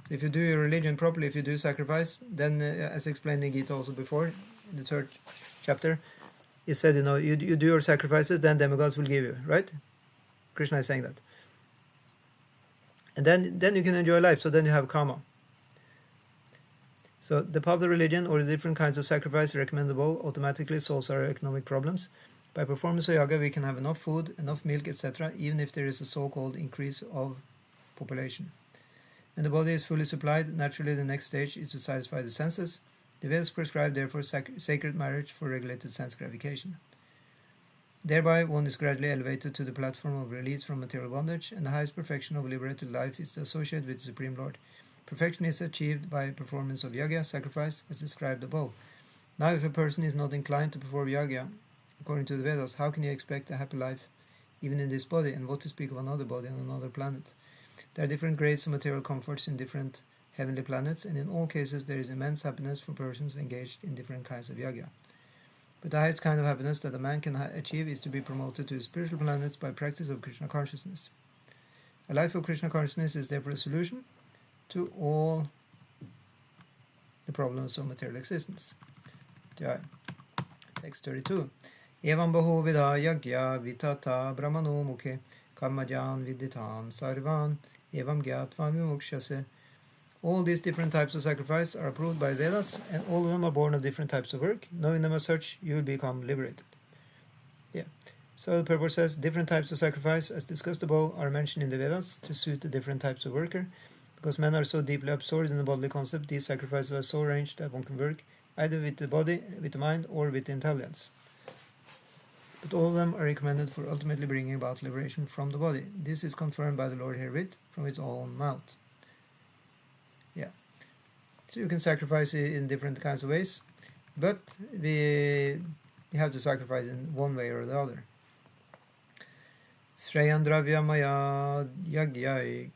So if you do your religion properly, if you do sacrifice, then as explained in Gita also before, in the 3rd chapter, it said, you do your sacrifices, then demigods will give you, right? Krishna is saying that. And then you can enjoy life, so then you have karma. So the path of religion, or the different kinds of sacrifice recommendable, automatically solves our economic problems. By performance of yoga, we can have enough food, enough milk, etc., even if there is a so-called increase of population. When the body is fully supplied, naturally the next stage is to satisfy the senses. The Vedas prescribe therefore sacred marriage for regulated sense gratification. Thereby, one is gradually elevated to the platform of release from material bondage, and the highest perfection of liberated life is to associate with the Supreme Lord. Perfection is achieved by performance of yagya, sacrifice, as described above. Now, if a person is not inclined to perform yagya, according to the Vedas, how can he expect a happy life even in this body, and what to speak of another body on another planet? There are different grades of material comforts in different heavenly planets, and in all cases there is immense happiness for persons engaged in different kinds of yagya. But the highest kind of happiness that a man can achieve is to be promoted to spiritual planets by practice of Krishna consciousness. A life of Krishna consciousness is therefore a solution to all the problems of material existence. Jai. Text 32. Evam bahu vidha yagya vitata brahmano mukhe karmajan viditan sarvan evam gyatva vimukshase. All these different types of sacrifice are approved by Vedas, and all of them are born of different types of work. Knowing them as such, you will become liberated. Yeah. So the purport says different types of sacrifice, as discussed above, are mentioned in the Vedas to suit the different types of worker. Because men are so deeply absorbed in the bodily concept, these sacrifices are so arranged that one can work either with the body, with the mind, or with the intelligence. But all of them are recommended for ultimately bringing about liberation from the body. This is confirmed by the Lord herewith from his own mouth. Yeah. So you can sacrifice in different kinds of ways, but we have to sacrifice in one way or the other. Shreyan Dravyamaya Yagyai.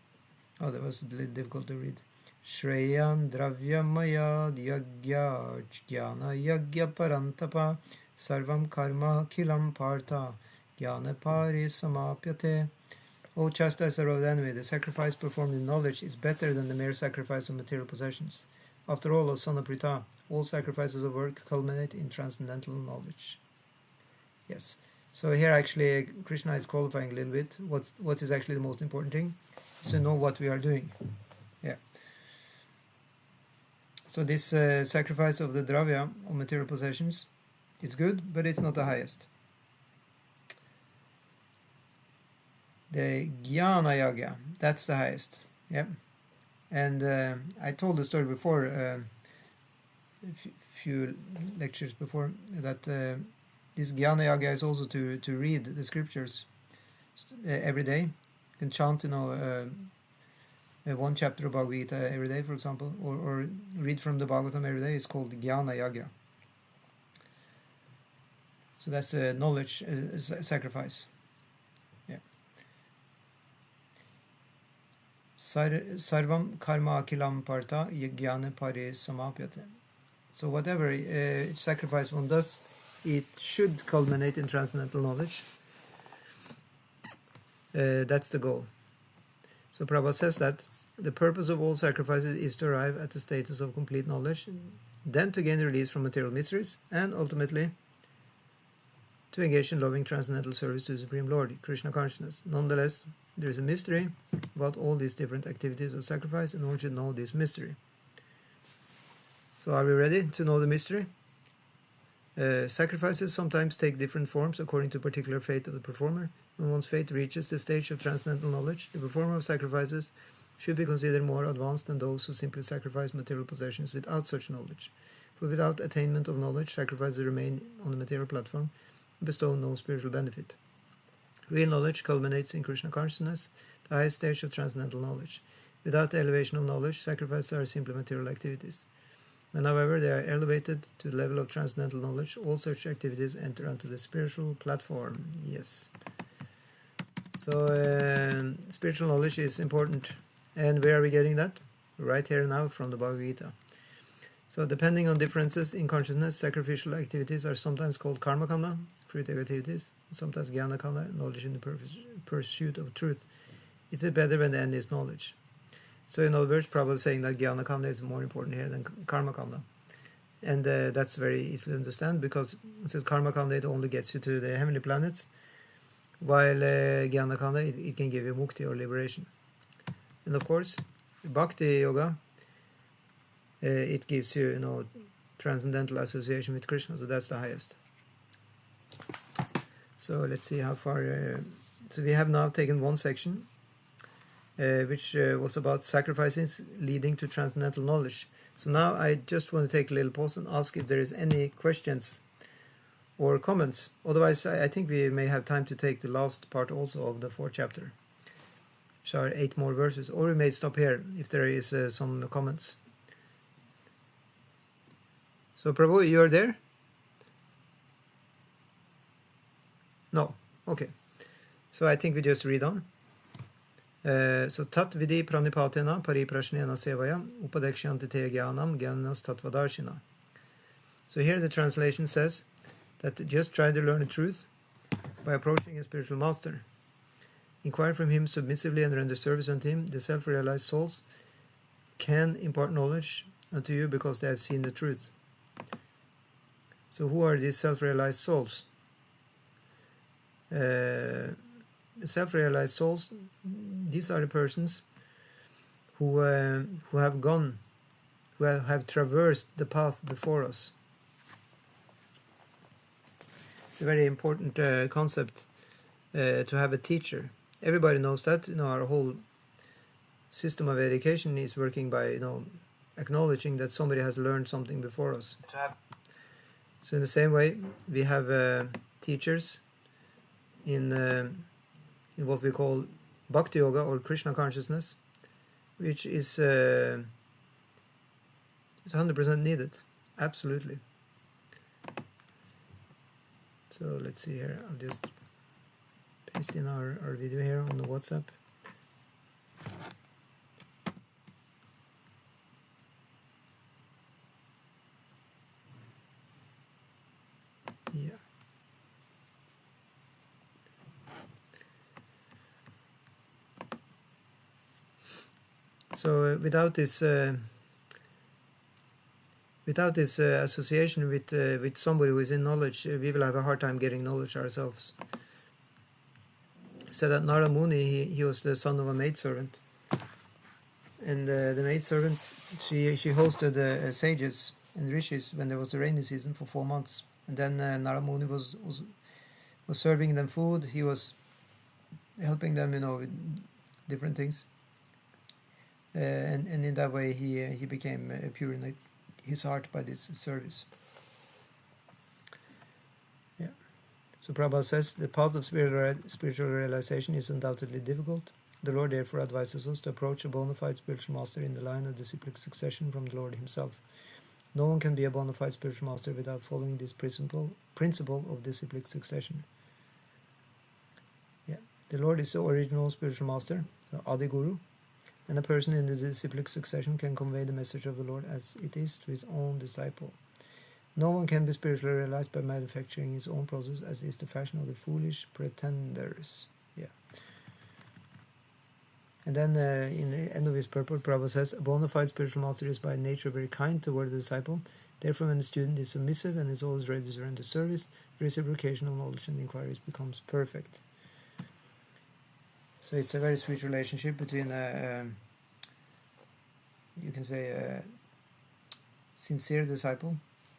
Oh, that was a little difficult to read. Shreyan Dravyamaya Yagya Jnana Yagya Parantapa Sarvam Karma Kilam Partha Jnana Pari Samapyate. O chastiser of the enemy, the sacrifice performed in knowledge is better than the mere sacrifice of material possessions. After all, O son of Pritha, all sacrifices of work culminate in transcendental knowledge. Yes. So here actually Krishna is qualifying a little bit what is actually the most important thing, is to know what we are doing. Yeah. So this sacrifice of the dravya, of material possessions, is good, but it's not the highest. The Jnana Yagya, that's the highest. Yeah. And I told the story before, a few lectures before, that this Jnana Yagya is also to read the scriptures every day. You can chant, one chapter of Bhagavad Gita every day, for example, or read from the Bhagavatam every day. It's called Jnana Yagya. So that's a knowledge sacrifice. Sarvam karma akilam partha yajnana pare samapyate. So whatever sacrifice one does, it should culminate in transcendental knowledge. That's the goal. So Prabhupada says that the purpose of all sacrifices is to arrive at the status of complete knowledge, then to gain release from material miseries, and ultimately to engage in loving transcendental service to the Supreme Lord, Krishna consciousness. Nonetheless, there is a mystery about all these different activities of sacrifice, and one should know this mystery. So are we ready to know the mystery? Sacrifices sometimes take different forms according to particular fate of the performer. When one's fate reaches the stage of transcendental knowledge, the performer of sacrifices should be considered more advanced than those who simply sacrifice material possessions without such knowledge. For without attainment of knowledge, sacrifices remain on the material platform and bestow no spiritual benefit. Real knowledge culminates in Krishna consciousness, the highest stage of transcendental knowledge. Without the elevation of knowledge, sacrifices are simply material activities. When, however, they are elevated to the level of transcendental knowledge, all such activities enter onto the spiritual platform. Yes. So, spiritual knowledge is important. And where are we getting that? Right here now from the Bhagavad Gita. So, depending on differences in consciousness, sacrificial activities are sometimes called karma kanda, fruitive activities, sometimes jnana kanda, knowledge in the pursuit of truth. It's better when the end is knowledge. So, in other words, Prabhupada is saying that jnana kanda is more important here than karma kanda. And that's very easy to understand, because it says karma kanda, it only gets you to the heavenly planets, while jnana kanda, it can give you mukti or liberation. And of course, bhakti yoga, it gives you, transcendental association with Krishna, so that's the highest. So let's see how far. So we have now taken one section, which was about sacrifices leading to transcendental knowledge. So now I just want to take a little pause and ask if there is any questions or comments. Otherwise, I think we may have time to take the last part also of the 4th chapter, which are 8 more verses. Or we may stop here if there is some comments. So Prabhu, you are there? No. Okay. So I think we just read on. So tat vidi pranipatena pariprashnena sevaya upadekshyanti te jnanam jnanas tatvadarshina. So here the translation says that just try to learn the truth by approaching a spiritual master. Inquire from him submissively and render service unto him. The self-realized souls can impart knowledge unto you because they have seen the truth. So who are these self-realized souls? The self-realized souls, these are the persons who have gone, who have traversed the path before us. It's a very important concept to have a teacher. Everybody knows that. Our whole system of education is working by acknowledging that somebody has learned something before us. So in the same way, we have teachers in what we call Bhakti Yoga or Krishna consciousness, which is 100% needed, absolutely. So let's see here, I'll just paste in our video here on the WhatsApp. Yeah. So without this association with somebody who is in knowledge, we will have a hard time getting knowledge ourselves. Said that Narada Muni, he was the son of a maidservant, and the maidservant she hosted sages and rishis when there was the rainy season for 4 months, and then Narada Muni was serving them food. He was helping them, with different things. And in that way he became pure in his heart by this service. Yeah. So Prabhupada says the path of spiritual realization is undoubtedly difficult. The Lord therefore advises us to approach a bona fide spiritual master in the line of disciplic succession from the Lord himself. No one can be a bona fide spiritual master without following this principle of disciplic succession. Yeah. The Lord is the original spiritual master, the Adi Guru. And a person in the disciplic succession can convey the message of the Lord as it is to his own disciple. No one can be spiritually realized by manufacturing his own process, as is the fashion of the foolish pretenders. Yeah. And then in the end of his purport, Prabhupada says, a bona fide spiritual master is by nature very kind toward the disciple. Therefore, when the student is submissive and is always ready to render service, the reciprocation of knowledge and inquiries becomes perfect. So it's a very sweet relationship between you can say a sincere disciple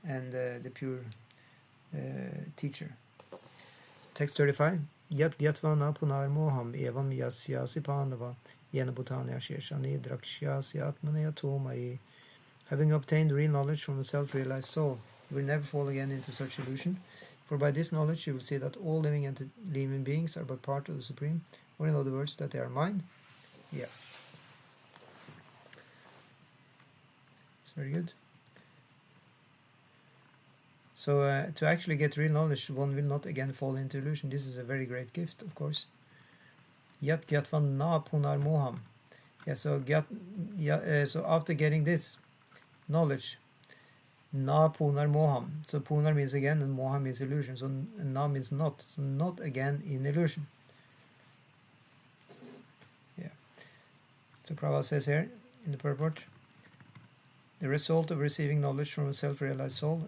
and the pure teacher. Text 35. Yat gyatva punar moham evam yasyasi pandava yena bhutanya sheshani drakshyasi atmane atomai. Having obtained real knowledge from a self-realized soul, you will never fall again into such illusion, for by this knowledge you will see that all living beings are but part of the Supreme, or in other words, that they are mind. Yeah. It's very good. So to actually get real knowledge, one will not again fall into illusion. This is a very great gift, of course. Yat gyatva na punar moham. Yeah, so so after getting this knowledge, na punar moham. So punar means again, and moham means illusion. So na means not. So not again in illusion. Yeah. So Prabhupada says here in the purport, the result of receiving knowledge from a self-realized soul,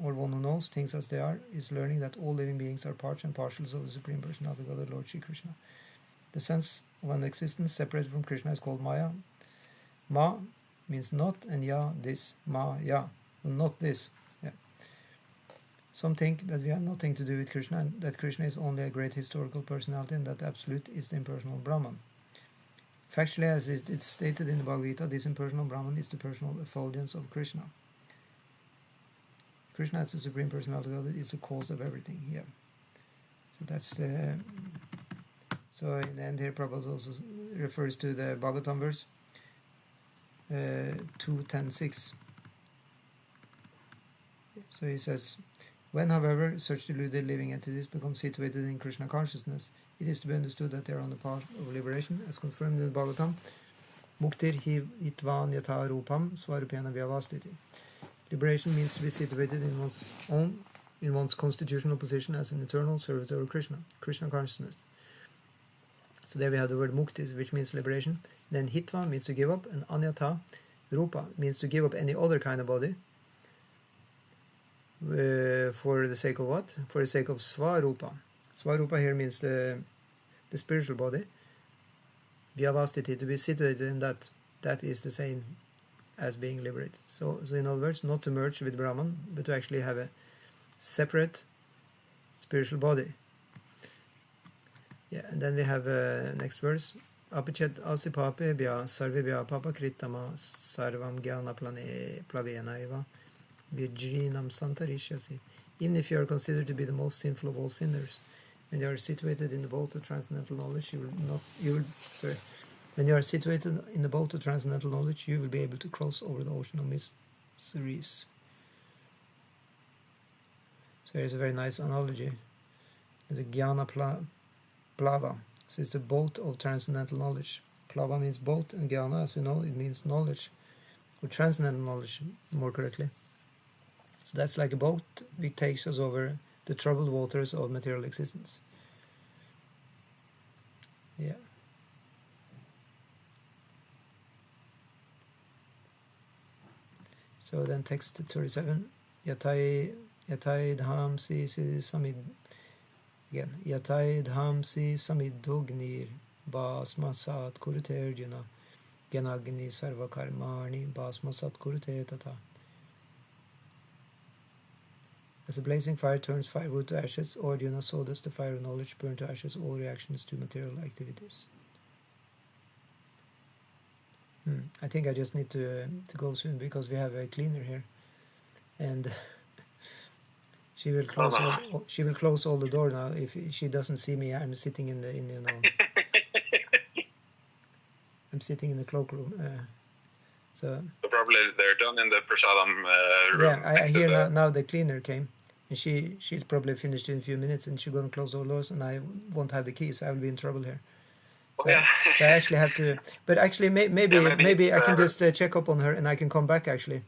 or one who knows things as they are, is learning that all living beings are parts and parcels of the Supreme Personality of God, Lord Shri Krishna. The sense of an existence separated from Krishna is called Maya. Ma means not, and Ya, this. Ma, Ya, not this. Yeah. Some think that we have nothing to do with Krishna, and that Krishna is only a great historical personality, and that Absolute is the impersonal Brahman. Factually, as it's stated in the Bhagavad Gita, this impersonal Brahman is the personal effulgence of Krishna. Krishna as the Supreme Personality of God is the cause of everything. Yeah. So that's the... So in the end here, Prabhupada also refers to the Bhagavatam verse 2.10.6. So he says, when, however, such deluded living entities become situated in Krishna consciousness, it is to be understood that they are on the path of liberation, as confirmed in the Bhagavatam. Muktir hiv itvan yatha rupam svarupena vyavastiti. Liberation means to be situated in one's constitutional position as an eternal servitor of Krishna, Krishna consciousness. So there we have the word mukti, which means liberation. Then hitva means to give up, and anyata rupa means to give up any other kind of body. For the sake of what? For the sake of svarupa. Svarupa here means the spiritual body. Vyavastiti, to be situated in that. That is the same as being liberated. So in other words, not to merge with Brahman, but to actually have a separate spiritual body. Yeah, and then we have next verse. Apichet asipape bya sarvibya papa kritama sarvam gyana plavena eva virginam santarishyasi. Even if you are considered to be the most sinful of all sinners, when you are situated in the boat of transcendental knowledge, when you are situated in the boat of transcendental knowledge, you will be able to cross over the ocean of mysteries. So here's a very nice analogy. The Jnana Plava. So it's the boat of transcendental knowledge. Plava means boat, and Jnana, as we know, it means knowledge, or transcendental knowledge, more correctly. So that's like a boat which takes us over the troubled waters of material existence. Yeah. So then text 37. Yatai dham si samid. Again. Yatai dham si samidognir basmasat kurute arjuna gyanagni sarvakarmani basmasat kurute tata. As a blazing fire turns firewood to ashes, or Arjuna, so does the fire of knowledge burn to ashes all reactions to material activities. I think I just need to go soon, because we have a cleaner here, and she will close all the door now. If she doesn't see me, I'm sitting in the I'm sitting in the cloakroom. So probably they're done in the prasadam room. Yeah, I hear now the cleaner came, and she's probably finished in a few minutes, and she's going to close all doors, and I won't have the keys. I will be in trouble here. So, so I actually have to. But actually, maybe I can just check up on her, and I can come back. Actually,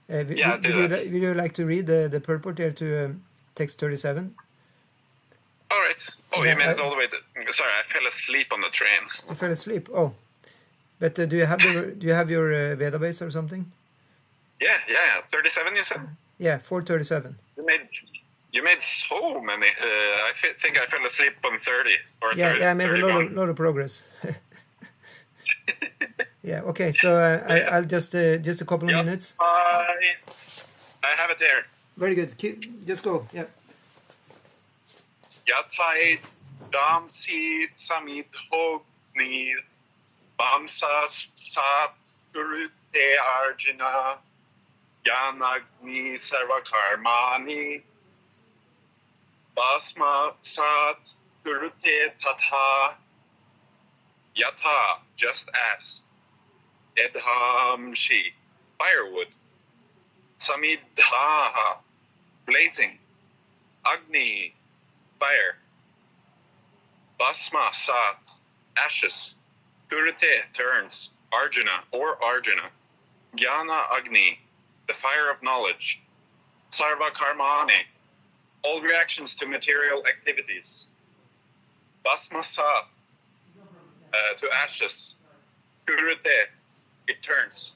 would you like to read the purport there to text 37? All right. Oh, you made it all the way. Sorry, I fell asleep on the train. You fell asleep. Oh. But do you have your database or something? Yeah. 37, you said? Yeah, 437. You made so many. I think I fell asleep on 30 or 30. Yeah, I made 31. a lot of progress. Yeah. Okay. So I'll just a couple of minutes. I have it there. Very good. Just go. Yeah. Yatai damsi samidhognir Bamsa sat gurute arjuna yanagni sarvakarmani Basma sat gurute tata yata, just as edhamshi, firewood, samidhaha, blazing. Agni, fire. Bhasma, sat, ashes. Kurite, turns. Arjuna, or Arjuna. Jnana Agni, the fire of knowledge. Sarva karmani, all reactions to material activities. Bhasma, sat, to ashes. Kurite, it turns.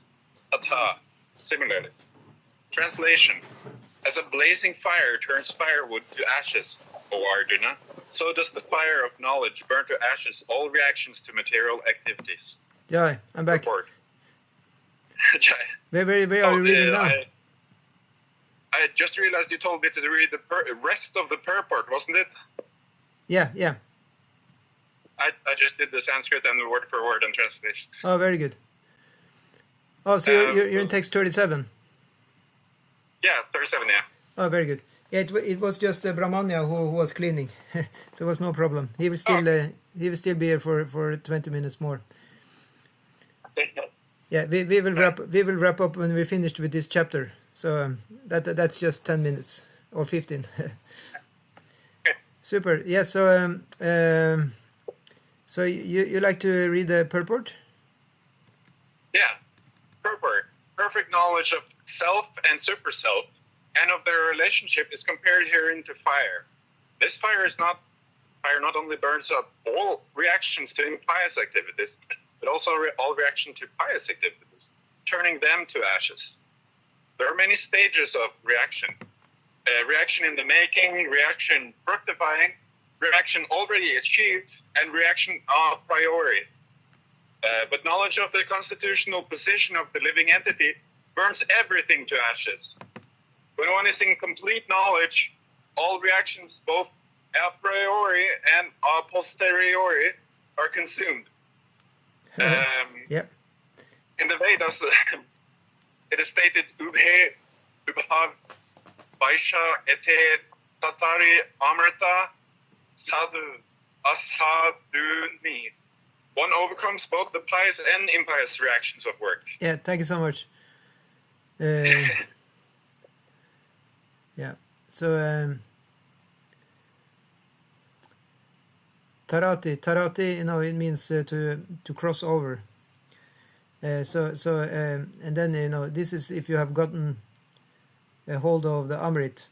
Tata, similarly. Translation: as a blazing fire turns firewood to ashes, O Arjuna, so does the fire of knowledge burn to ashes all reactions to material activities. Jai, I'm back. Report. Jai. Where are you reading now? I just realized you told me to read the rest of the purport, wasn't it? Yeah. I just did the Sanskrit and the word for word and translation. Oh, very good. Oh, so you're in text 37? Yeah, 37, yeah. Oh, very good. Yeah, it was just Brahmanya who was cleaning, so it was no problem. He will still be here for 20 minutes more. Yeah, we will wrap up when we finished with this chapter. So that's just 10 minutes or 15. Super. Yeah. So so you like to read the purport? Yeah. Purport. Perfect knowledge of self and super self and of their relationship is compared herein to fire. This fire not only burns up all reactions to impious activities, but also all reaction to pious activities, turning them to ashes. There are many stages of reaction. Reaction in the making, reaction fructifying, reaction already achieved, and reaction a priori. But knowledge of the constitutional position of the living entity burns everything to ashes. When one is in complete knowledge, all reactions, both a priori and a posteriori, are consumed. Yep. In the Vedas, it is stated, Ubhe, Ubhav, Vaisha, Ete, Tatari, Amrita, Sadhu, Ashaduni. One overcomes both the pious and impious reactions of work. Yeah, thank you so much. Yeah. So Tarati, it means to cross over. And then this is if you have gotten a hold of the Amrit.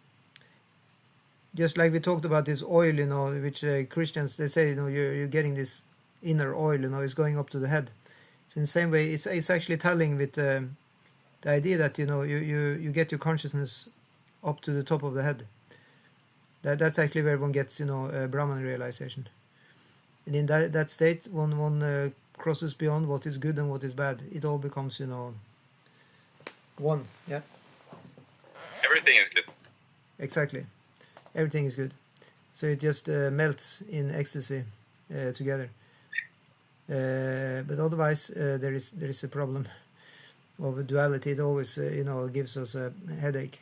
Just like we talked about this oil, which Christians they say, you're getting this inner oil, is going up to the head. So in the same way, it's actually telling with the idea that you get your consciousness up to the top of the head. That's actually where one gets Brahman realization. And in that state, one crosses beyond what is good and what is bad. It all becomes one. Yeah. Everything is good. Exactly. Everything is good. So it just melts in ecstasy together. But otherwise, there is a problem of duality. It always gives us a headache.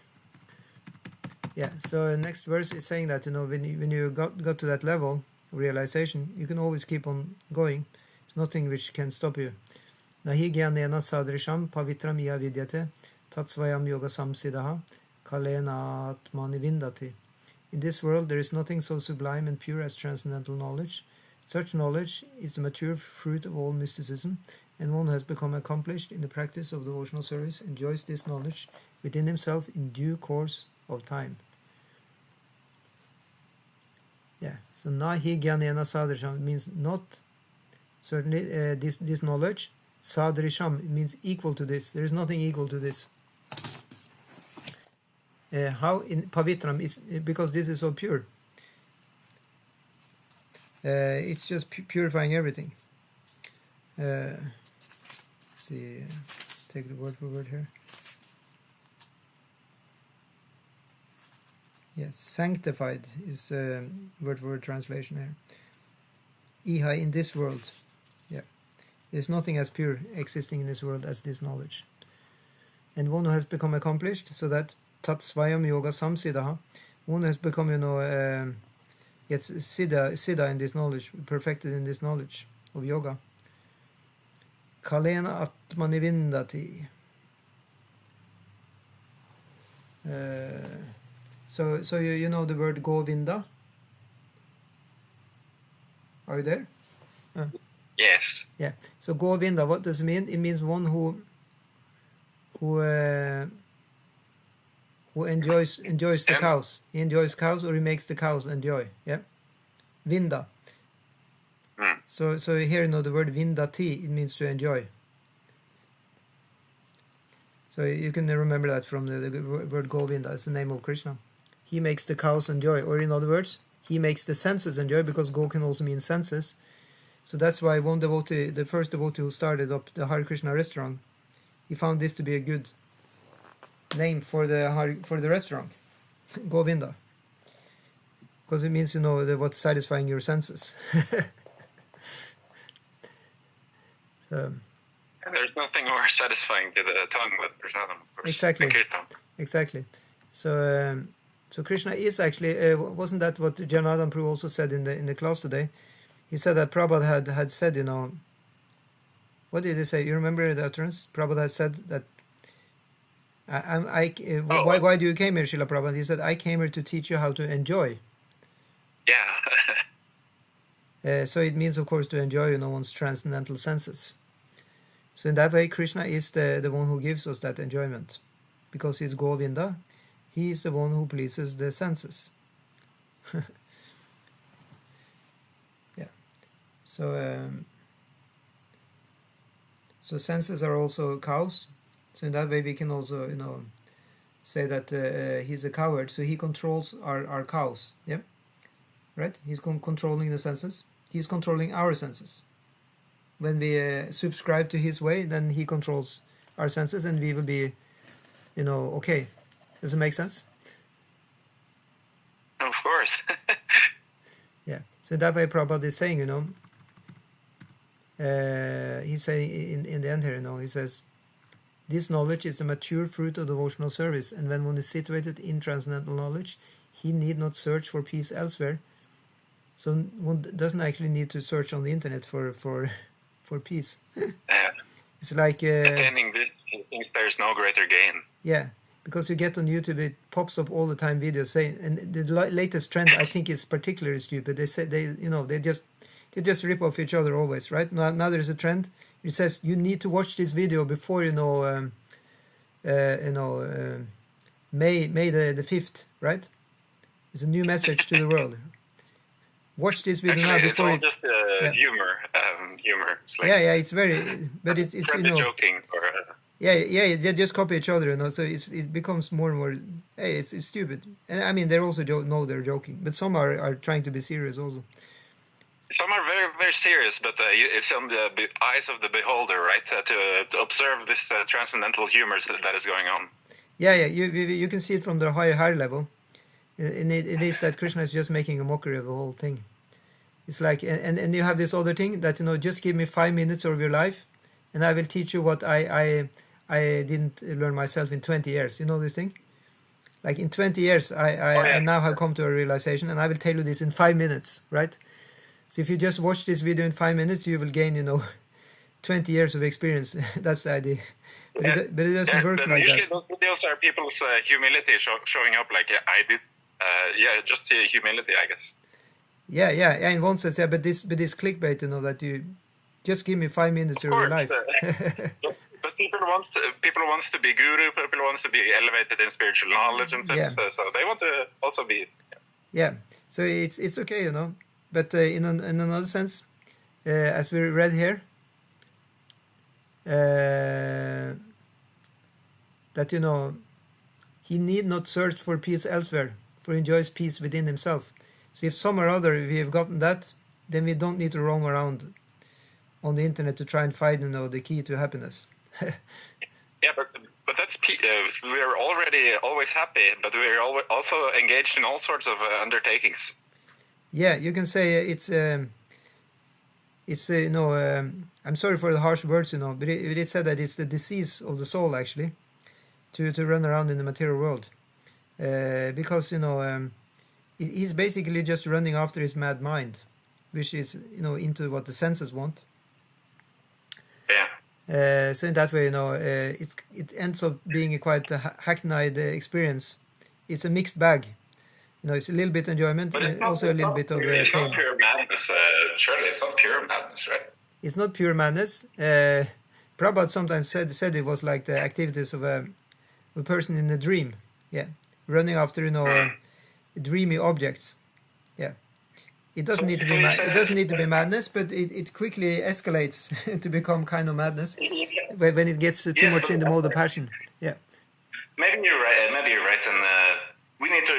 Yeah. So next verse is saying that when you got to that level of realization, you can always keep on going. There's nothing which can stop you. Nahi gyanena sadrisham pavitram iya vidyate tatsvayam yoga samsidaha kalena atmani vindati. In this world, there is nothing so sublime and pure as transcendental knowledge. Such knowledge is the mature fruit of all mysticism, and one who has become accomplished in the practice of devotional service enjoys this knowledge within himself in due course of time. Yeah, so nahi gyanena sadrisham means not certainly this knowledge. Sadrisham means equal to this. There is nothing equal to this. How in Pavitram is because this is so pure. It's just purifying everything. See, take the word for word here. Yes, sanctified is word for word translation here. Iha in this world. Yeah, there's nothing as pure existing in this world as this knowledge. And one who has become accomplished, so that Tat Svayam Yoga Samsidaha, one has become, gets siddha in this knowledge, perfected in this knowledge of yoga. Kalena Atmanivindati. So you know the word Govinda? Are you there? Yes. Yeah. So Govinda, what does it mean? It means one who enjoys the cows. He enjoys cows, or he makes the cows enjoy. Yeah. Vinda. So here, you know, the word Vindati, it means to enjoy. So you can remember that from the word Govinda. It's the name of Krishna. He makes the cows enjoy, or in other words, he makes the senses enjoy, because Go can also mean senses. So that's why one devotee, the first devotee who started up the Hare Krishna restaurant, he found this to be a good name for the restaurant, Govinda, because it means, you know, what's satisfying your senses. So, and there's nothing more satisfying to the tongue than prasadam, of course. Exactly. Kirtan. Exactly. So Krishna is actually wasn't that what Janardhan Prabhu also said in the class today? He said that Prabhupada had said, you know, what did he say? You remember the utterance? Prabhupada had said that why do you came here, Srila Prabhupada? He said, I came here to teach you how to enjoy. Yeah. So it means, of course, to enjoy, you know, one's transcendental senses. So in that way, Krishna is the one who gives us that enjoyment, because he's Govinda. He is the one who pleases the senses. Yeah. So senses are also cows. So in that way, we can also, you know, say that he's a coward. So he controls our cows. Yeah. Right. He's controlling the senses. He's controlling our senses. When we subscribe to his way, then he controls our senses, and we will be, you know, okay. Does it make sense? Of course. Yeah. So that way Prabhupada is saying, you know, he's saying in the end here, you know, he says, this knowledge is a mature fruit of devotional service, and when one is situated in transcendental knowledge, he need not search for peace elsewhere. So one doesn't actually need to search on the internet for peace. It's like attaining this, there's no greater gain. Yeah, because you get on YouTube, it pops up all the time videos saying, and the latest trend I think is particularly stupid. They say they just rip off each other always, right? Now there's a trend. It says you need to watch this video before May the 5th, right? It's a new message to the world. Watch this video now before it's all just humor. It's like it's very, but it's you know, joking or. They just copy each other, you know. So it becomes more and more. Hey, it's stupid, and I mean they also know they're joking, but some are trying to be serious also. Some are very, very serious, but it's on the eyes of the beholder, right? To observe this transcendental humor that is going on. Yeah. You can see it from the higher level, and it is that Krishna is just making a mockery of the whole thing. It's like, and you have this other thing that, you know, just give me 5 minutes of your life, and I will teach you what I didn't learn myself in 20 years. You know this thing? Like in 20 years, I now have come to a realization, and I will tell you this in 5 minutes, right? So if you just watch this video in 5 minutes, you will gain, you know, 20 years of experience. That's the idea. But it doesn't work like that. Usually those videos are people's humility showing up, like, I did, just humility, I guess. Yeah, in one sense, yeah, but this clickbait, you know, that you just give me 5 minutes of your life. But people wants to be guru. People wants to be elevated in spiritual knowledge and such. Yeah. So they want to also be. Yeah. So it's okay, you know. But in another sense, as we read here, that, you know, he need not search for peace elsewhere, for he enjoys peace within himself. So if some or other we have gotten that, then we don't need to roam around on the internet to try and find, you know, the key to happiness. Yeah, but that's we're already always happy, but we're also engaged in all sorts of undertakings. Yeah, you can say it's you know, I'm sorry for the harsh words, you know, but it said that it's the disease of the soul actually to run around in the material world, because, you know, he's basically just running after his mad mind, which is, you know, into what the senses want. Yeah. So in that way, you know, it ends up being a quite hackneyed experience. It's a mixed bag. it's a little bit enjoyment, But it's also a little bit of it's pain. not pure madness, surely. It's not pure madness, right? It's not pure madness. Prabhupada sometimes said it was like the activities of a person in a dream. Yeah, running after dreamy objects. Yeah, it doesn't need to be it doesn't need to be madness, but it quickly escalates to become kind of madness when it gets too much in the mode of passion. Yeah. Maybe you're right. And we need to,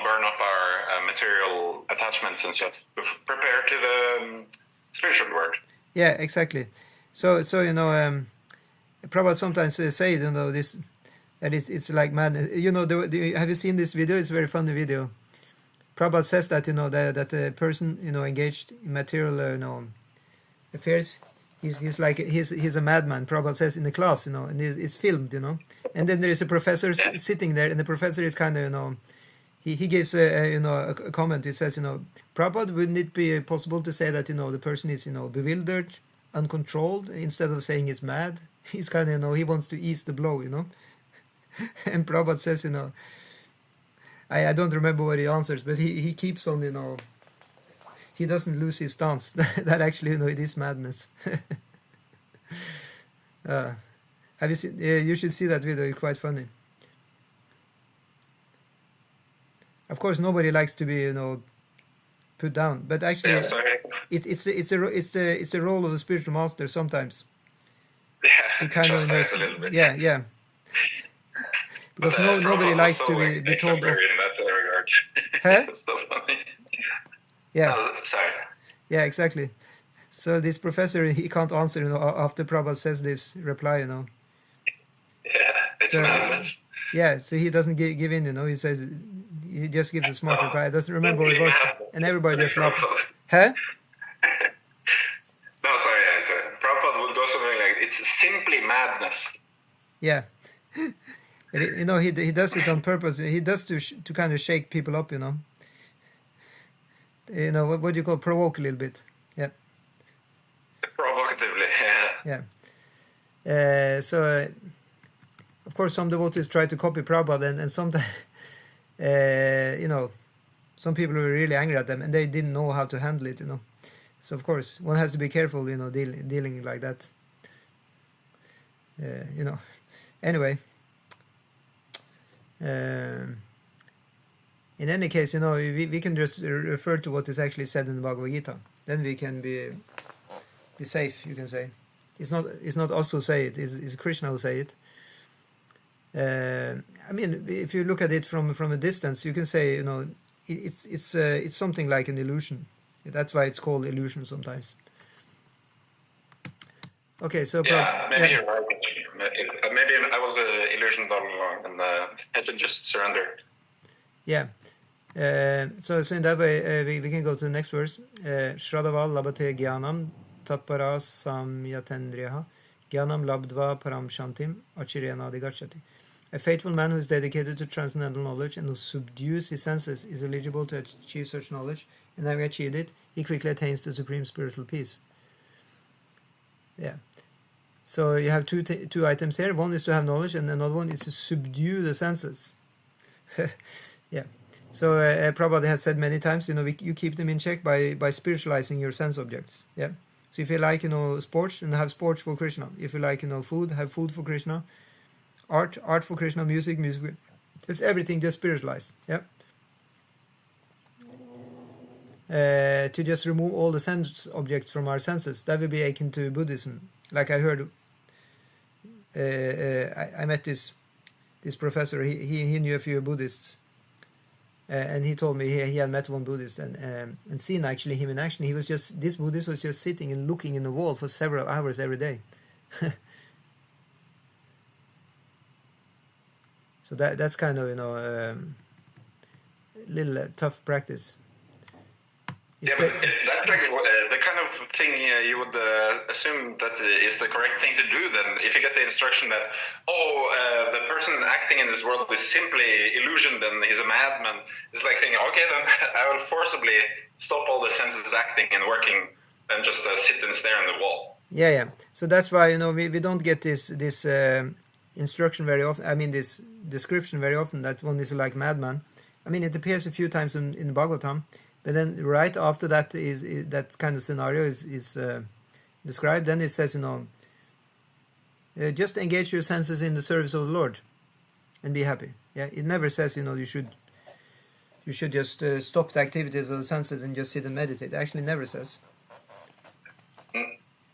burn up our material attachments and stuff. Prepare to the spiritual world. Yeah, exactly. So Prabhupada sometimes say, this, that it's like madness. Have you seen this video? It's a very funny video. Prabhupada says that, that the person, engaged in material, affairs, he's a madman. Prabhupada says in the class, and it's filmed, and then there is a professor sitting there, and the professor is kind of, he gives a comment. He says, Prabhupada, wouldn't it be possible to say that, the person is, bewildered, uncontrolled, instead of saying he's mad? He's kind of, he wants to ease the blow, And Prabhupada says, I don't remember what he answers, but he keeps on, he doesn't lose his stance. That actually, it is madness. Have you seen? You should see that video. It's quite funny. Of course, nobody likes to be, put down. But actually, it's the role of the spiritual master sometimes. Yeah, to kind of a little bit. Yeah. Because nobody likes to be told off. In that regard. Huh? It's so funny. Yeah. Oh, sorry. Yeah, exactly. So this professor, he can't answer, after Prabhupada says this reply, Yeah, it's madness. Yeah, so he doesn't give in, He says, he just gives a smart reply. Doesn't remember what it was, and everybody just laughed. Huh? No, sorry. Prabhupada would go something like, it's simply madness. Yeah. He does it on purpose. He does to kind of shake people up, what do you call provoke a little bit. Yeah. Provocatively, yeah. Yeah. Of course, some devotees try to copy Prabhupada, and sometimes, some people were really angry at them, and they didn't know how to handle it, So, of course, one has to be careful, dealing like that. Anyway. In any case, we can just refer to what is actually said in the Bhagavad Gita. Then we can be safe, you can say. It's not us who say it. It's Krishna who say it. If you look at it from a distance, you can say, it's something like an illusion. That's why it's called illusion sometimes. Okay, so maybe you're right. Maybe I was illusioned all along, and heaven just surrendered. Yeah. So in that way, we can go to the next verse. Shradava labate gyanam tatpara samyatendriyaha gyanam labdva param shantim achiryanadi gachati. A faithful man who is dedicated to transcendental knowledge and who subdues his senses is eligible to achieve such knowledge, and having achieved it, he quickly attains the supreme spiritual peace. Yeah. So you have two items here. One is to have knowledge, and another one is to subdue the senses. Yeah. So Prabhupada has said many times, you keep them in check by spiritualizing your sense objects. Yeah. So if you like, sports, and have sports for Krishna. If you like, food, have food for Krishna. Art for Krishna. Music. Just everything, just spiritualized. Yeah. To just remove all the sense objects from our senses, that will be akin to Buddhism. Like I heard, I met this professor. He knew a few Buddhists, and he told me he had met one Buddhist and seen actually him in action. This Buddhist was just sitting and looking in the wall for several hours every day. So that's kind of a little tough practice. Yeah, but that's like the kind of thing you would assume that is the correct thing to do then. If you get the instruction that, the person acting in this world is simply illusioned and he's a madman, it's like thinking, okay, then I will forcibly stop all the senses acting and working and just sit and stare on the wall. Yeah. So that's why, we don't get this instruction very often. I mean, this description very often that one is like madman. I mean, it appears a few times in Bhagavatam, but then right after that is that kind of scenario is described. Then it says, just engage your senses in the service of the Lord and be happy. Yeah, it never says, you should just stop the activities of the senses and just sit and meditate. It actually never says.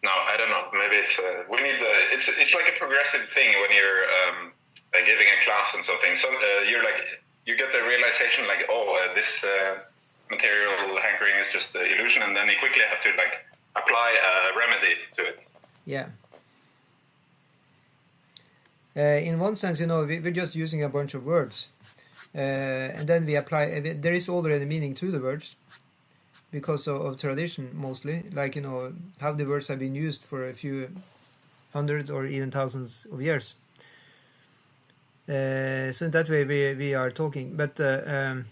No, I don't know. Maybe it's we need it's like a progressive thing when you're giving a class and something. So you're like you get the realization like this material hankering is just the illusion, and then you quickly have to like apply a remedy to it. Yeah. In one sense, we're just using a bunch of words, and then we apply. There is already meaning to the words, because of tradition mostly, like how the words have been used for a few hundreds or even thousands of years. So in that way we are talking, but when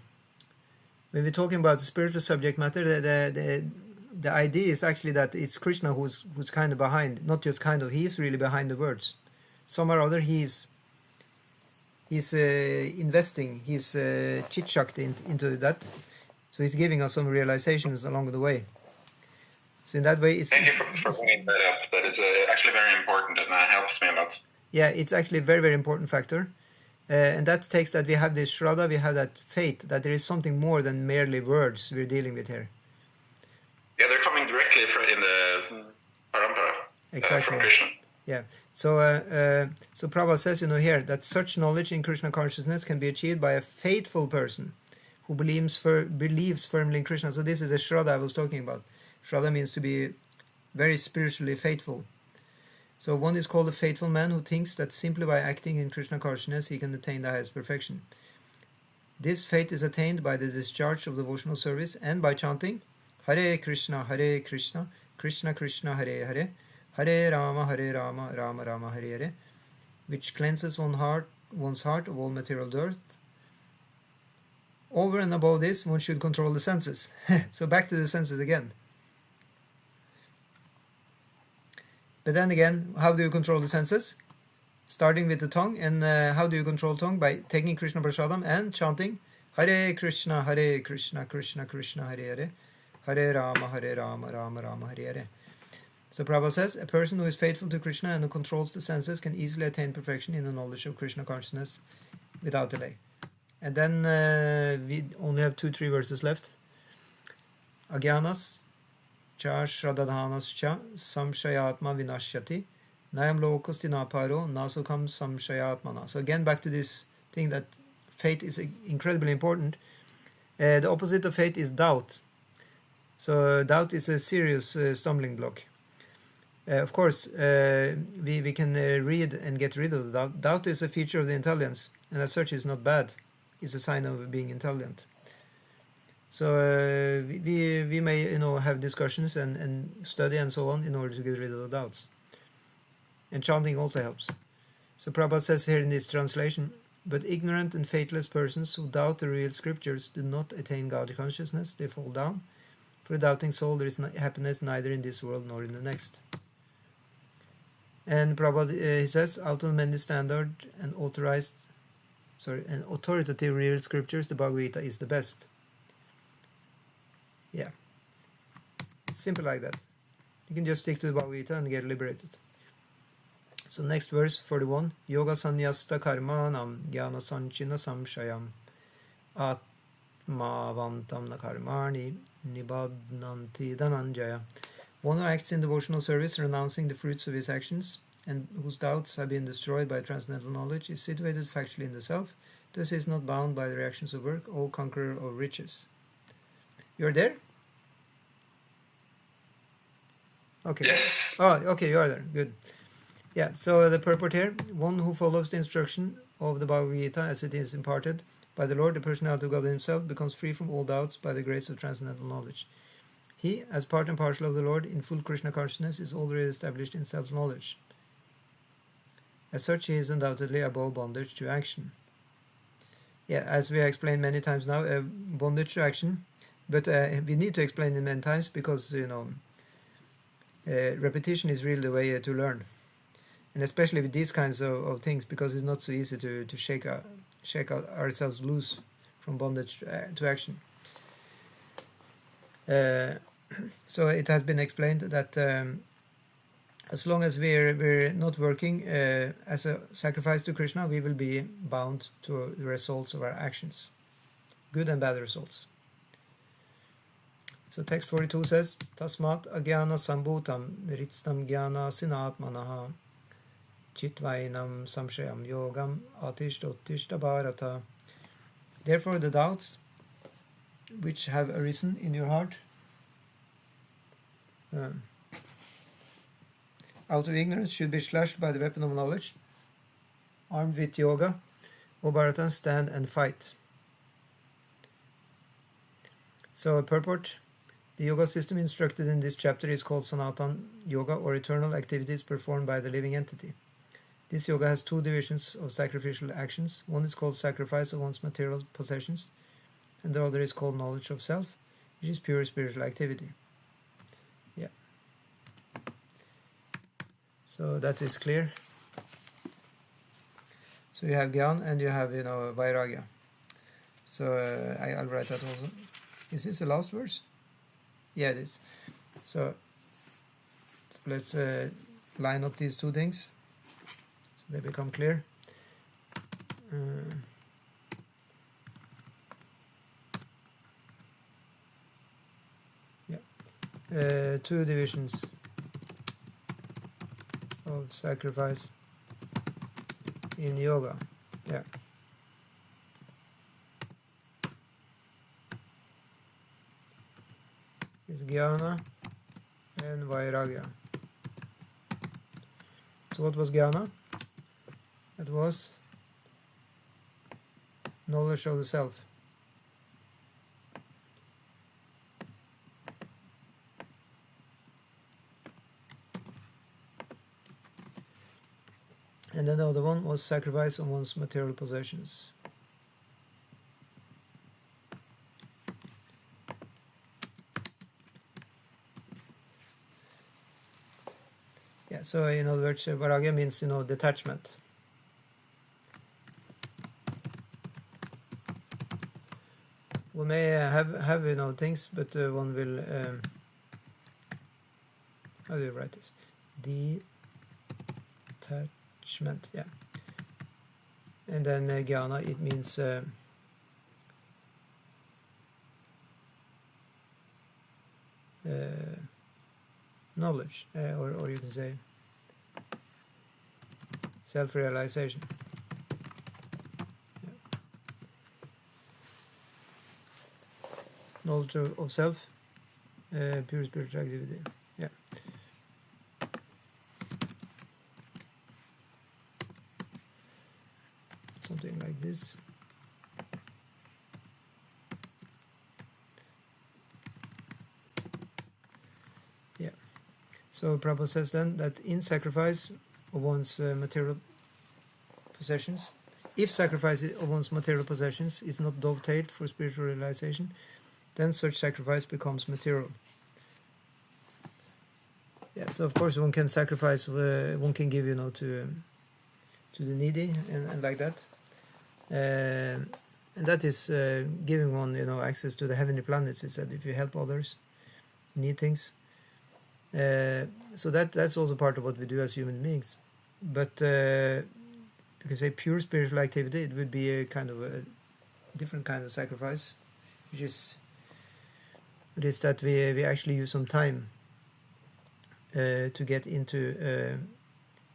we're talking about the spiritual subject matter, the idea is actually that it's Krishna who's kind of behind, not just kind of, he's really behind the words. Some or other he's investing his chit shakti into that. So he's giving us some realizations along the way. So in that way, thank you for bringing that up. That is actually very important, and that helps me a lot. Yeah, it's actually a very, very important factor. And that takes that we have this shraddha, we have that faith, that there is something more than merely words we're dealing with here. Yeah, they're coming directly in the parampara. Exactly. From Krishna. Yeah. So Prabhupada says, here, that such knowledge in Krishna consciousness can be achieved by a faithful person who believes firmly in Krishna. So this is the shraddha I was talking about. Shraddha means to be very spiritually faithful. So one is called a faithful man who thinks that simply by acting in Krishna consciousness he can attain the highest perfection. This faith is attained by the discharge of devotional service and by chanting Hare Krishna, Krishna Krishna, Hare Hare, Hare Rama, Rama Rama, Hare Hare, which cleanses one's heart of all material dirt. Over and above this, one should control the senses. So back to the senses again. But then again, how do you control the senses? Starting with the tongue. And how do you control tongue? By taking Krishna Prasadam and chanting Hare Krishna, Krishna Krishna, Hare Hare, Hare Rama, Rama Rama, Hare Hare. So Prabhupada says, a person who is faithful to Krishna and who controls the senses can easily attain perfection in the knowledge of Krishna consciousness without delay. And then we only have 2-3 verses left. Agyanas cha shradadhanas cha samshayatma vinashyati nayam lokasti naparo nasukam samshayatmana. So again, back to this thing that faith is incredibly important. The opposite of faith is doubt. So doubt is a serious stumbling block. Of course, we can read and get rid of the doubt. Doubt is a feature of the intelligence, and as such is not bad. It's a sign of being intelligent. So we may have discussions and study and so on in order to get rid of the doubts. And chanting also helps. So Prabhupada says here in this translation, but ignorant and faithless persons who doubt the real scriptures do not attain God consciousness, they fall down. For a doubting soul there is happiness neither in this world nor in the next. And Prabhupada he says, out of many standard and authoritative real scriptures, the Bhagavad Gita is the best. Yeah. It's simple like that. You can just stick to the Bhagavad Gita and get liberated. So next verse 41. Yoga sanyasta karmanam jnana sanchina samshayam atmavantam na karmani nibadnanti dhananjaya. One who acts in devotional service, renouncing the fruits of his actions, and whose doubts have been destroyed by transcendental knowledge, is situated factually in the self, thus is not bound by the reactions of work, O conqueror of riches. You're there? Okay. Yes. Oh, okay, you are there. Good. Yeah, so the purport here, one who follows the instruction of the Bhagavad Gita as it is imparted by the Lord, the personality of God himself, becomes free from all doubts by the grace of transcendental knowledge. He, as part and parcel of the Lord, in full Krishna consciousness, is already established in self-knowledge. As such, he is undoubtedly above bondage to action. Yeah, as we have explained many times now, bondage to action, but we need to explain it many times because, repetition is really the way to learn. And especially with these kinds of things, because it's not so easy to shake ourselves loose from bondage to action. So it has been explained that as long as we're not working as a sacrifice to Krishna, we will be bound to the results of our actions, good and bad results. So text 42 says, Tasmat agyana sambhutam ritstam gyana sinatmanaha chitvainam samshayam yogam atishta bharata. Therefore the doubts which have arisen in your heart out of ignorance should be slashed by the weapon of knowledge. Armed with yoga, O Bharata, stand and fight. So a purport. The yoga system instructed in this chapter is called Sanatan Yoga, or eternal activities performed by the living entity. This yoga has two divisions of sacrificial actions. One is called sacrifice of one's material possessions, and the other is called knowledge of self, which is pure spiritual activity. Yeah. So that is clear. So you have Gyan and you have, Vairagya. So I'll write that also. Is this the last verse? Yeah, it is. So let's line up these two things so they become clear. Two divisions of sacrifice in yoga. Yeah. Is Jnana and Vairagya. So what was Jnana? It was knowledge of the self. And then the other one was sacrifice of one's material possessions. Yeah, so in other words, Vairagya means, detachment. One may have things, but one will, how do you write this? Detachment, yeah. And then Jnana, it means knowledge, or you can say self-realization. Yeah. Knowledge of self, pure spiritual activity. Yeah. Something like this. Yeah. So Prabhupada says then that in sacrifice of one's material possessions, if sacrifice of one's material possessions is not dovetailed for spiritual realization, then such sacrifice becomes material. Yeah, so of course one can sacrifice, one can give, to the needy and like that. And that is giving one, access to the heavenly planets. It said if you help others need things. So that's also part of what we do as human beings. But because a pure spiritual activity, it would be a kind of a different kind of sacrifice, which is that we actually use some time to get into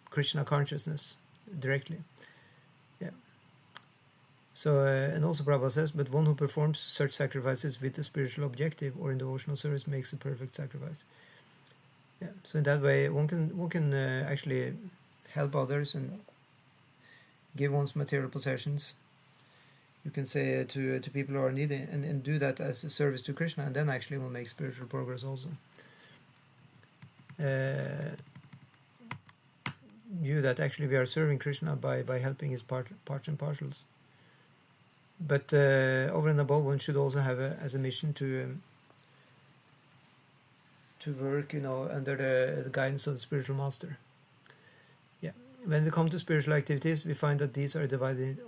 Krishna consciousness directly. Yeah. So and also Prabhupada says, but one who performs such sacrifices with a spiritual objective or in devotional service makes a perfect sacrifice. Yeah. So in that way, one can actually help others and give one's material possessions. You can say to people who are needy, and do that as a service to Krishna, and then actually will make spiritual progress also. View that actually we are serving Krishna by helping his parts and parcels. But over and above, one should also have as a mission to work, under the guidance of the spiritual master. Yeah, when we come to spiritual activities, we find that these are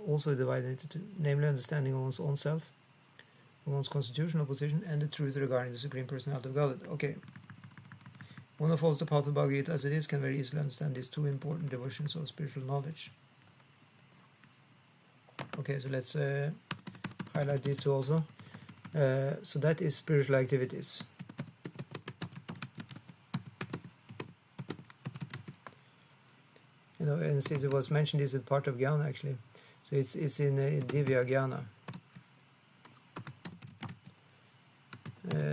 also divided into two, namely understanding of one's own self, one's constitutional position, and the truth regarding the Supreme Personality of Godhead. Okay. One who follows the path of Bhagavad Gita as it is can very easily understand these two important divisions of spiritual knowledge. Okay, so let's highlight these two also. So that is spiritual activities. And since it was mentioned, this is part of Jnana actually. So it's in Divya Jnana.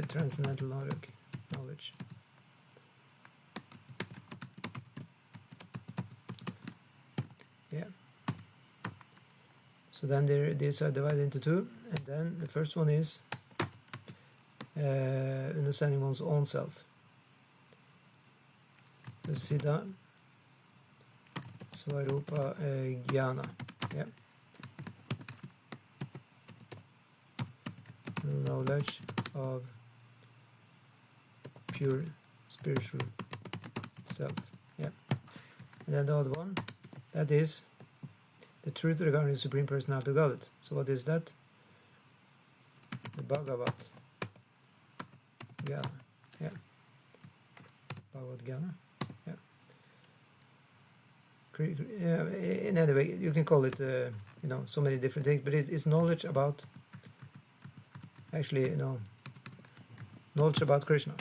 Transcendental knowledge. Yeah. So then these are divided into two, and then the first one is understanding one's own self. Siddha Svarupa Jnana. Yeah. Knowledge of pure spiritual self. Yeah. And then the other one, that is the truth regarding the Supreme Personality of Godhead. So what is that? The Bhagavad Gita. Yeah. Bhagavad Gita. Yeah. In any way, you can call it, so many different things, but it's knowledge about, actually, knowledge about Krishna.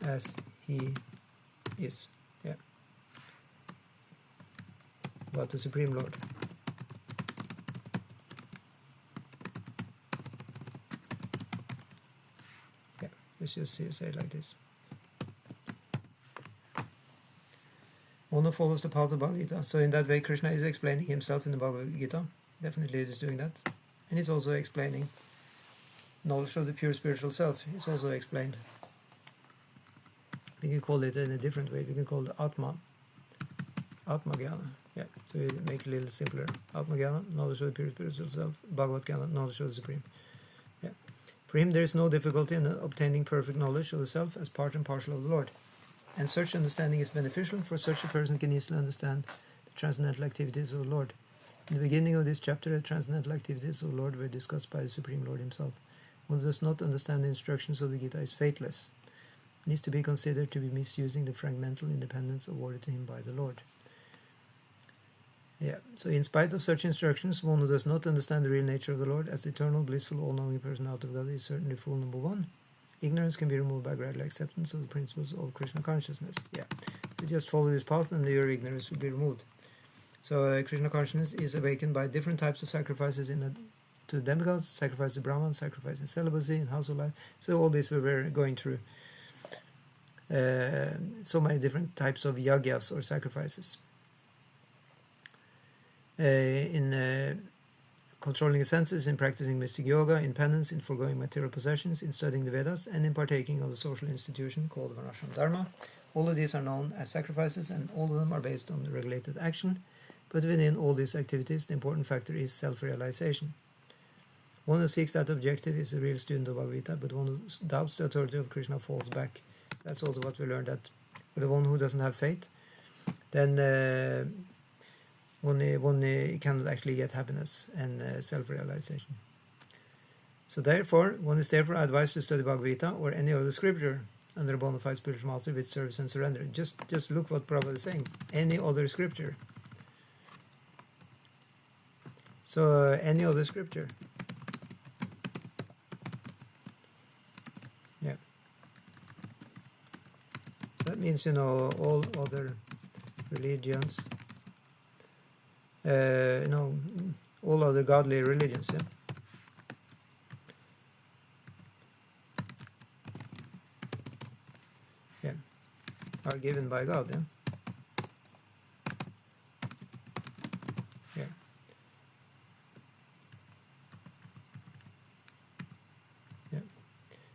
As he is. Yeah. About the Supreme Lord. Yeah, let's just say it like this. One who follows the path of Bhagavad Gita. So in that way, Krishna is explaining himself in the Bhagavad Gita. Definitely it is doing that. And it's also explaining knowledge of the pure spiritual self. It's also explained. We can call it in a different way. We can call it Atma Jnana. Yeah, so we make it a little simpler. Atma Jnana, knowledge of the pure spiritual self. Bhagavad Jnana, knowledge of the Supreme. Yeah. For him, there is no difficulty in obtaining perfect knowledge of the self as part and parcel of the Lord. And such understanding is beneficial, for such a person can easily understand the transcendental activities of the Lord. In the beginning of this chapter, the transcendental activities of the Lord were discussed by the Supreme Lord himself. One who does not understand the instructions of the Gita is faithless. Needs to be considered to be misusing the fragmental independence awarded to him by the Lord. Yeah, so in spite of such instructions, one who does not understand the real nature of the Lord as the eternal, blissful, all-knowing personality of God is certainly fool number one. Ignorance can be removed by gradual acceptance of the principles of Krishna consciousness. Yeah, so just follow this path and your ignorance will be removed. So Krishna consciousness is awakened by different types of sacrifices to the demigods, sacrifice to Brahman, sacrifice in celibacy, in household life. So all this we were going through. So many different types of yagyas or sacrifices. In controlling the senses, in practicing mystic yoga, in penance, in foregoing material possessions, in studying the Vedas, and in partaking of the social institution called Varnashram Dharma. All of these are known as sacrifices, and all of them are based on regulated action. But within all these activities, the important factor is self-realization. One who seeks that objective is a real student of Bhagavad Gita, but one who doubts the authority of Krishna falls back. That's also what we learned, that for the one who doesn't have faith, then one cannot actually get happiness and self-realization. So therefore, one is therefore advised to study Bhagavad Gita or any other scripture under a bona fide spiritual master with service and surrender. Just look what Prabhupada is saying. Any other scripture. So any other scripture. Yeah. So that means, all other religions, all other godly religions, yeah, are given by God, yeah.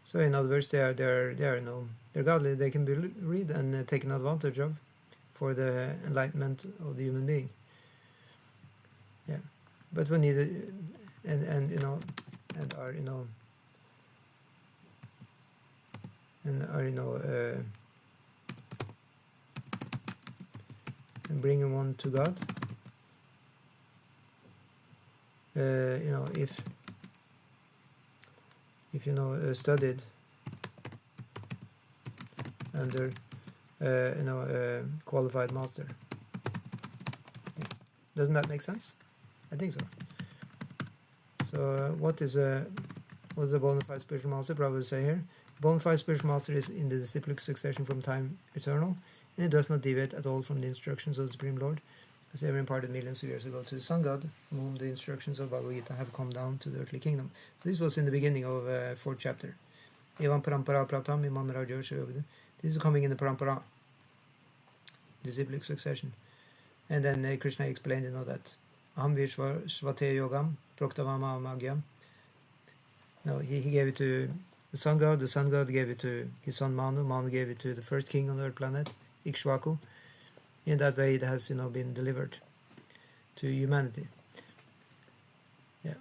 So in other words, they're godly. They can be read and taken advantage of for the enlightenment of the human being. Yeah, but we need and are and are and bringing one to God. If studied under qualified master. Yeah. Doesn't that make sense? I think so. So what is a bona fide spiritual master? Prabhupada would say here, bona fide spiritual master is in the disciplic succession from time eternal, and it does not deviate at all from the instructions of the Supreme Lord, as ever imparted millions of years ago to the Sun God, from whom the instructions of Bhagavad Gita have come down to the earthly kingdom. So this was in the beginning of 4th chapter. Evam parampara pratam imam rajo shayovadu. This is coming in the parampara, disciplic succession. And then Krishna explained, that aham vishvate yogam proktavama magyam. No, he gave it to the Sun God gave it to his son Manu gave it to the first king on the earth planet, Iskcon. In that way, it has been delivered to humanity. Yeah.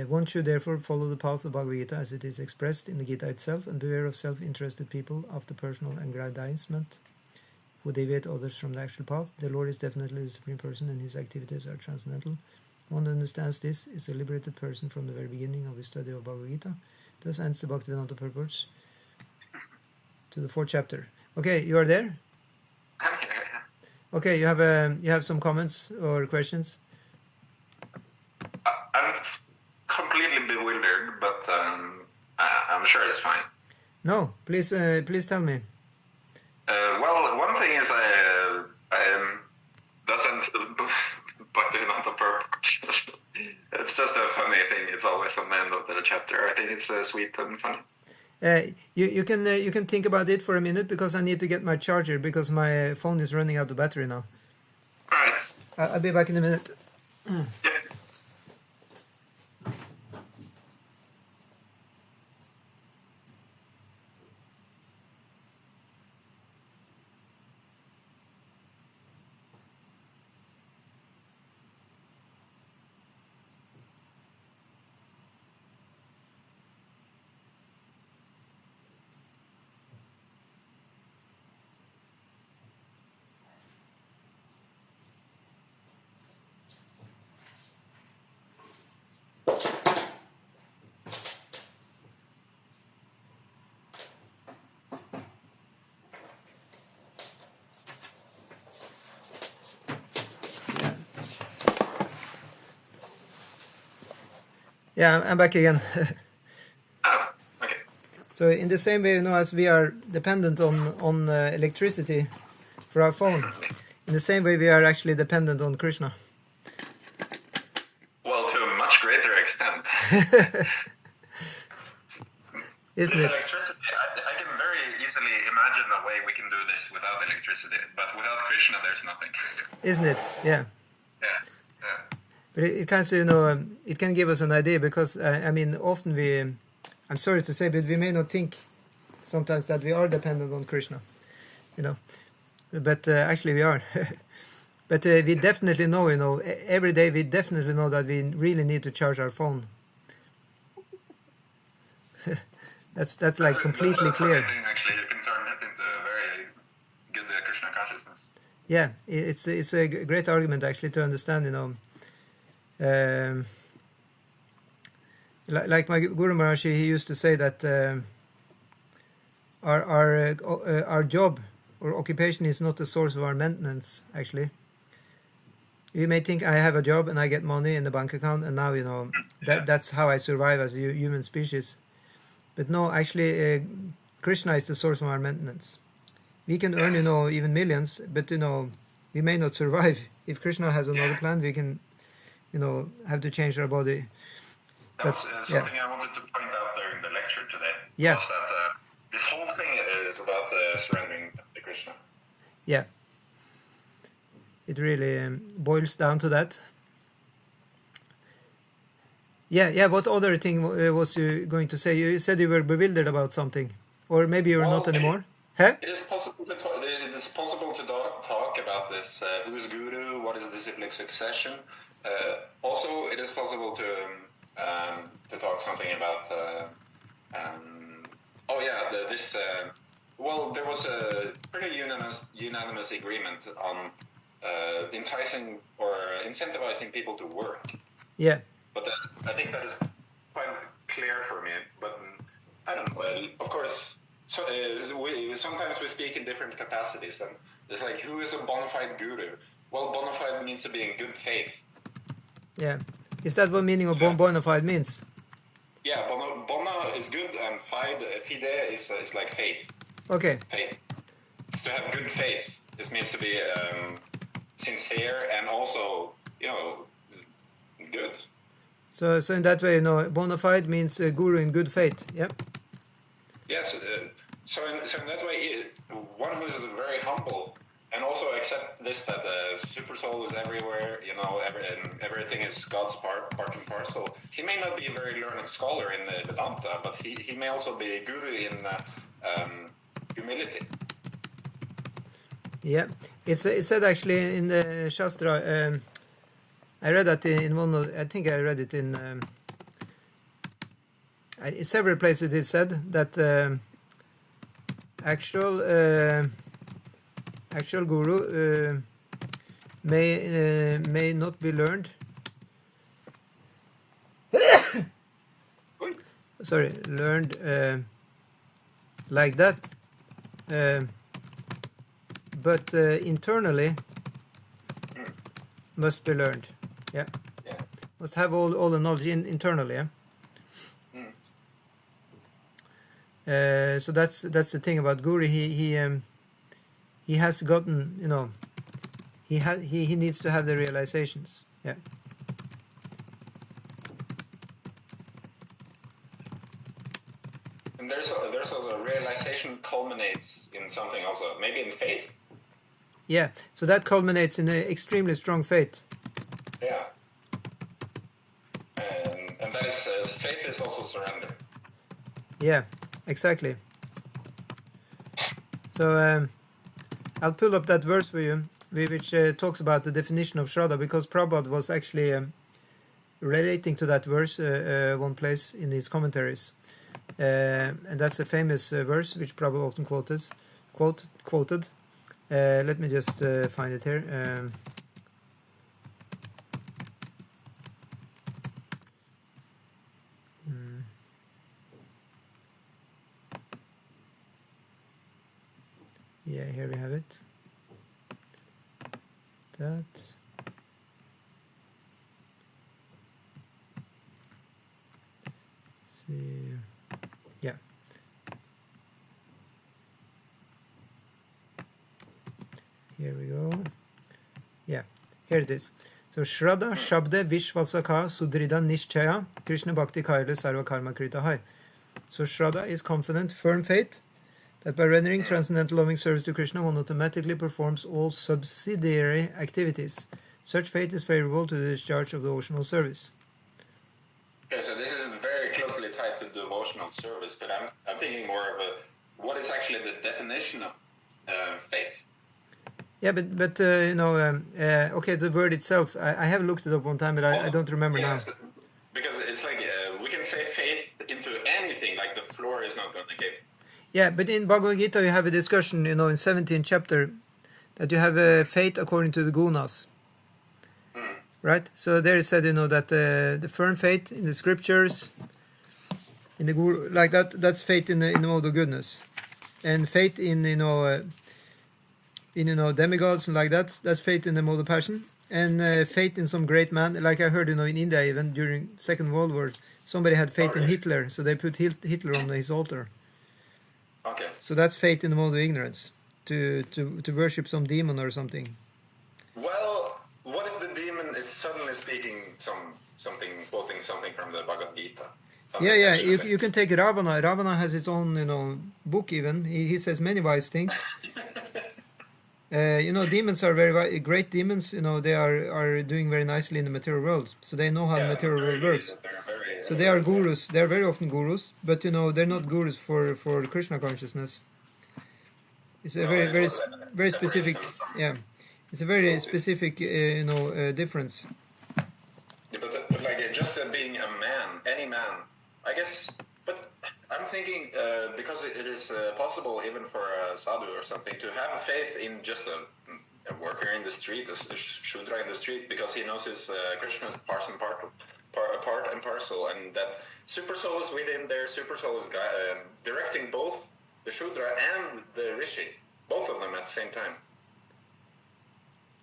One should therefore follow the path of Bhagavad Gita as it is expressed in the Gita itself, and beware of self-interested people after personal aggrandizement who deviate others from the actual path. The Lord is definitely the Supreme Person, and his activities are transcendental. One who understands this is a liberated person from the very beginning of his study of Bhagavad Gita. Thus ends the Bhaktivedanta purports to the 4th chapter. Okay, you are there? I'm here. Okay, you have some comments or questions? I'm completely bewildered, but I'm sure it's fine. No, please tell me. Well, one thing is doesn't Bhaktivedanta purpose. It's just a funny thing. It's always on the end of the chapter. I think it's sweet and funny. You can think about it for a minute, because I need to get my charger, because my phone is running out of battery now. All right. I'll be back in a minute. Yeah. Yeah, I'm back again. Oh, okay. So in the same way, as we are dependent on electricity for our phone, in the same way we are actually dependent on Krishna. Well, to a much greater extent. Isn't this it? electricity, I can very easily imagine a way we can do this without electricity, but without Krishna, there's nothing. Isn't it? Yeah. Yeah. But it can, it can give us an idea, because often I'm sorry to say, but we may not think sometimes that we are dependent on Krishna, but actually we are. But we definitely know, every day we definitely know that we really need to charge our phone. That's like completely clear. Actually, you can turn it into a very good Krishna consciousness. Yeah, it's a great argument actually to understand, like my Guru Maharaj, he used to say that our job or occupation is not the source of our maintenance. Actually, you may think I have a job and I get money in the bank account, and now that's how I survive as a human species. But no, actually, Krishna is the source of our maintenance. We can earn, even millions, but we may not survive. If Krishna has another plan, we can, have to change our body. That was something I wanted to point out during the lecture today. Yeah. Was that this whole thing is about surrendering to Krishna. Yeah. It really boils down to that. Yeah. What other thing was you going to say? You said you were bewildered about something, or maybe you're not anymore. Huh? It is possible to talk. It is possible to talk about this. Who's guru? What is disciplic succession? Also, it is possible to talk something about There was a pretty unanimous agreement on enticing or incentivizing people to work. Yeah. But I think that is quite clear for me. But I don't know. Of course, sometimes we speak in different capacities, and it's like, who is a bona fide guru? Well, bona fide means to be in good faith. Yeah. Is that what meaning of bona fide means? Yeah, bona is good, and fide is like faith. Okay. Faith. It's to have good faith. This means to be sincere and also, good. So in that way, bona fide means guru in good faith. Yeah. Yes. So in that way, one who is very humble and also accept this, that the super soul is everywhere. Everything is God's part and parcel. He may not be a very learned scholar in Vedanta, but he may also be a guru in humility. Yeah, it said actually in the Shastra. I read that in one of. I think I read it in several places. It said that actual guru may not be learned. Sorry, learned like that. But internally must be learned. Yeah. Must have all the knowledge internally. Yeah. So that's the thing about guru. He has gotten, he needs to have the realizations. Yeah. And there's also a realization culminates in something also, maybe in faith. Yeah, so that culminates in an extremely strong faith. Yeah. And that is, faith is also surrender. Yeah, exactly. So I'll pull up that verse for you, which talks about the definition of Shraddha, because Prabhupada was actually relating to that verse one place in his commentaries. And that's a famous verse which Prabhupada often quoted. Let me just find it here. Yeah, here we have it. That. See. Yeah. Here we go. Yeah, here it is. So Shraddha Shabde Vishvasaka Sudrida Nishchaya Krishna Bhakti Kaile Sarva Karma Krita Hai. So Shraddha is confident, firm faith that by rendering transcendental loving service to Krishna, one automatically performs all subsidiary activities. Such faith is favorable to the discharge of devotional service. Okay, so this is very closely tied to devotional service, but I'm thinking more of what is actually the definition of faith? Yeah, but okay, the word itself, I have looked it up one time, but I don't remember now. Because it's like we can say faith into anything, like the floor is not going to give. Yeah, but in Bhagavad Gita you have a discussion, in 17th chapter, that you have faith according to the gunas. Right? So there it said, that the firm faith in the scriptures, in the guru, like that's faith in the mode of goodness. And faith in, demigods and like that's faith in the mode of passion. And faith in some great man, like I heard, in India, even during Second World War, somebody had faith in Hitler, so they put Hitler on his altar. Okay. So that's faith in the mode of ignorance, to worship some demon or something. Well, what if the demon is suddenly speaking quoting something from the Bhagavad Gita? Yeah, you can take Ravana. Ravana has its own, book even. He says many wise things. Demons are very great demons. They are doing very nicely in the material world. So they know how the material world works. So they are gurus. They are very often gurus, but they're not gurus for Krishna consciousness. It's a very specific. Yeah, it's a very specific difference. But like just being a man, any man, I guess. But I'm thinking because it is possible even for a sadhu or something to have faith in just a worker in the street, a shudra in the street, because he knows his Krishna is part and parcel, and that super soul is within there. Super soul is directing both the shudra and the rishi, both of them at the same time.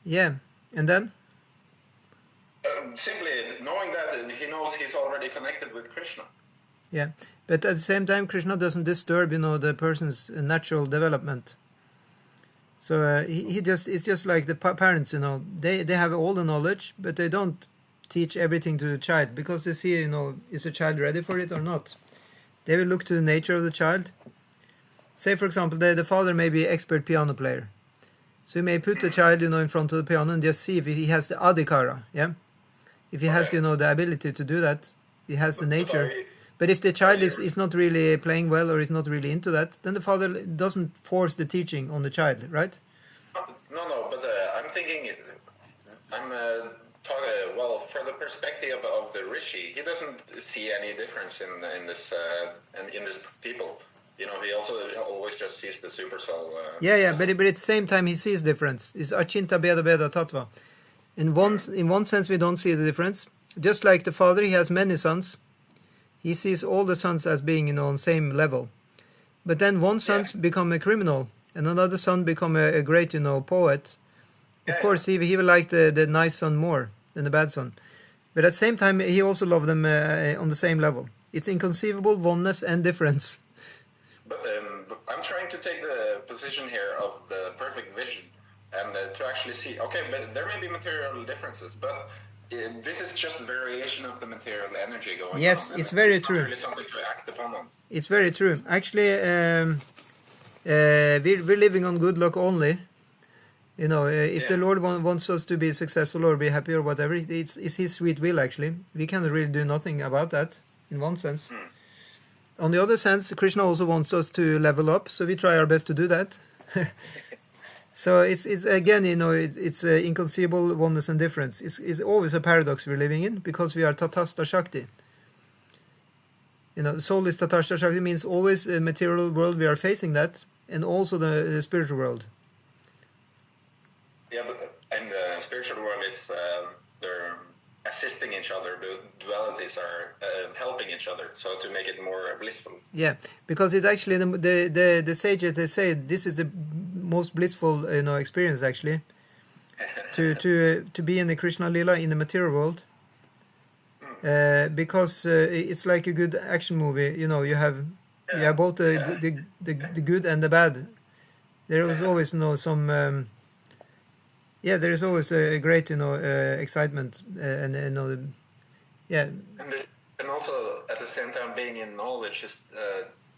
Yeah, and then? Simply knowing that he knows he's already connected with Krishna. Yeah, but at the same time, Krishna doesn't disturb, the person's natural development. So it's just like the parents, they have all the knowledge, but they don't teach everything to the child because they see, is the child ready for it or not. They will look to the nature of the child. Say, for example, the father may be expert piano player. So you may put the child, in front of the piano and just see if he has the adhikara, yeah? If he has, the ability to do that, he has the nature. But if the child is not really playing well or is not really into that, then the father doesn't force the teaching on the child, right? No, but I'm thinking, I'm talking, well, for the perspective of the rishi, he doesn't see any difference in this people. He also always just sees the super soul. Yeah, but at the same time he sees difference. It's achinta beda beda tattva. In one sense we don't see the difference. Just like the father, he has many sons. He sees all the sons as being, on same level. But then one son become a criminal, and another son become a great, poet. Of course, he will like the nice son more than the bad son. But at the same time, he also loved them on the same level. It's inconceivable oneness and difference. But I'm trying to take the position here of the perfect vision and to actually see, okay, but there may be material differences, but this is just variation of the material energy going on. Yes, it's very true. Not really something to act upon. It's very true. Actually, we're living on good luck only. If the Lord wants us to be successful or be happy or whatever, it's His sweet will, actually. We cannot really do nothing about that, in one sense. On the other sense, Krishna also wants us to level up, so we try our best to do that. So it's again, it's inconceivable oneness and difference. It's always a paradox we're living in because we are Tatastha Shakti. The soul is Tatastha Shakti, means always a material world we are facing that, and also the spiritual world. Yeah, but in the spiritual world, it's they're assisting each other. The dualities are helping each other, so to make it more blissful. Yeah, because it's actually the sages, they say this is the most blissful experience actually to be in the Krishna Lila in the material world, because it's like a good action movie. You have both the good and the bad. There is always some. There is always a great, excitement, and And also at the same time, being in knowledge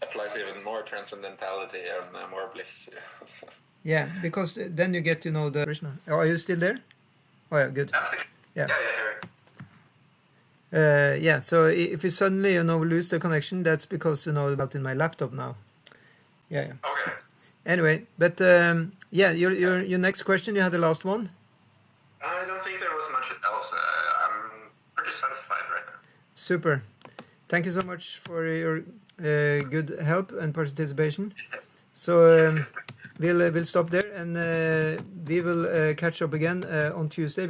applies even more transcendentality and more bliss. So. Yeah, because then you get to know the Krishna. Are you still there? Oh yeah, good. I'm still. Yeah. So if you suddenly lose the connection, that's because about in my laptop now. Yeah. Okay. Anyway, but your next question, you had the last one? I don't think there was much else. I'm pretty satisfied right now. Super. Thank you so much for your good help and participation. So we'll stop there, and we will catch up again on Tuesday.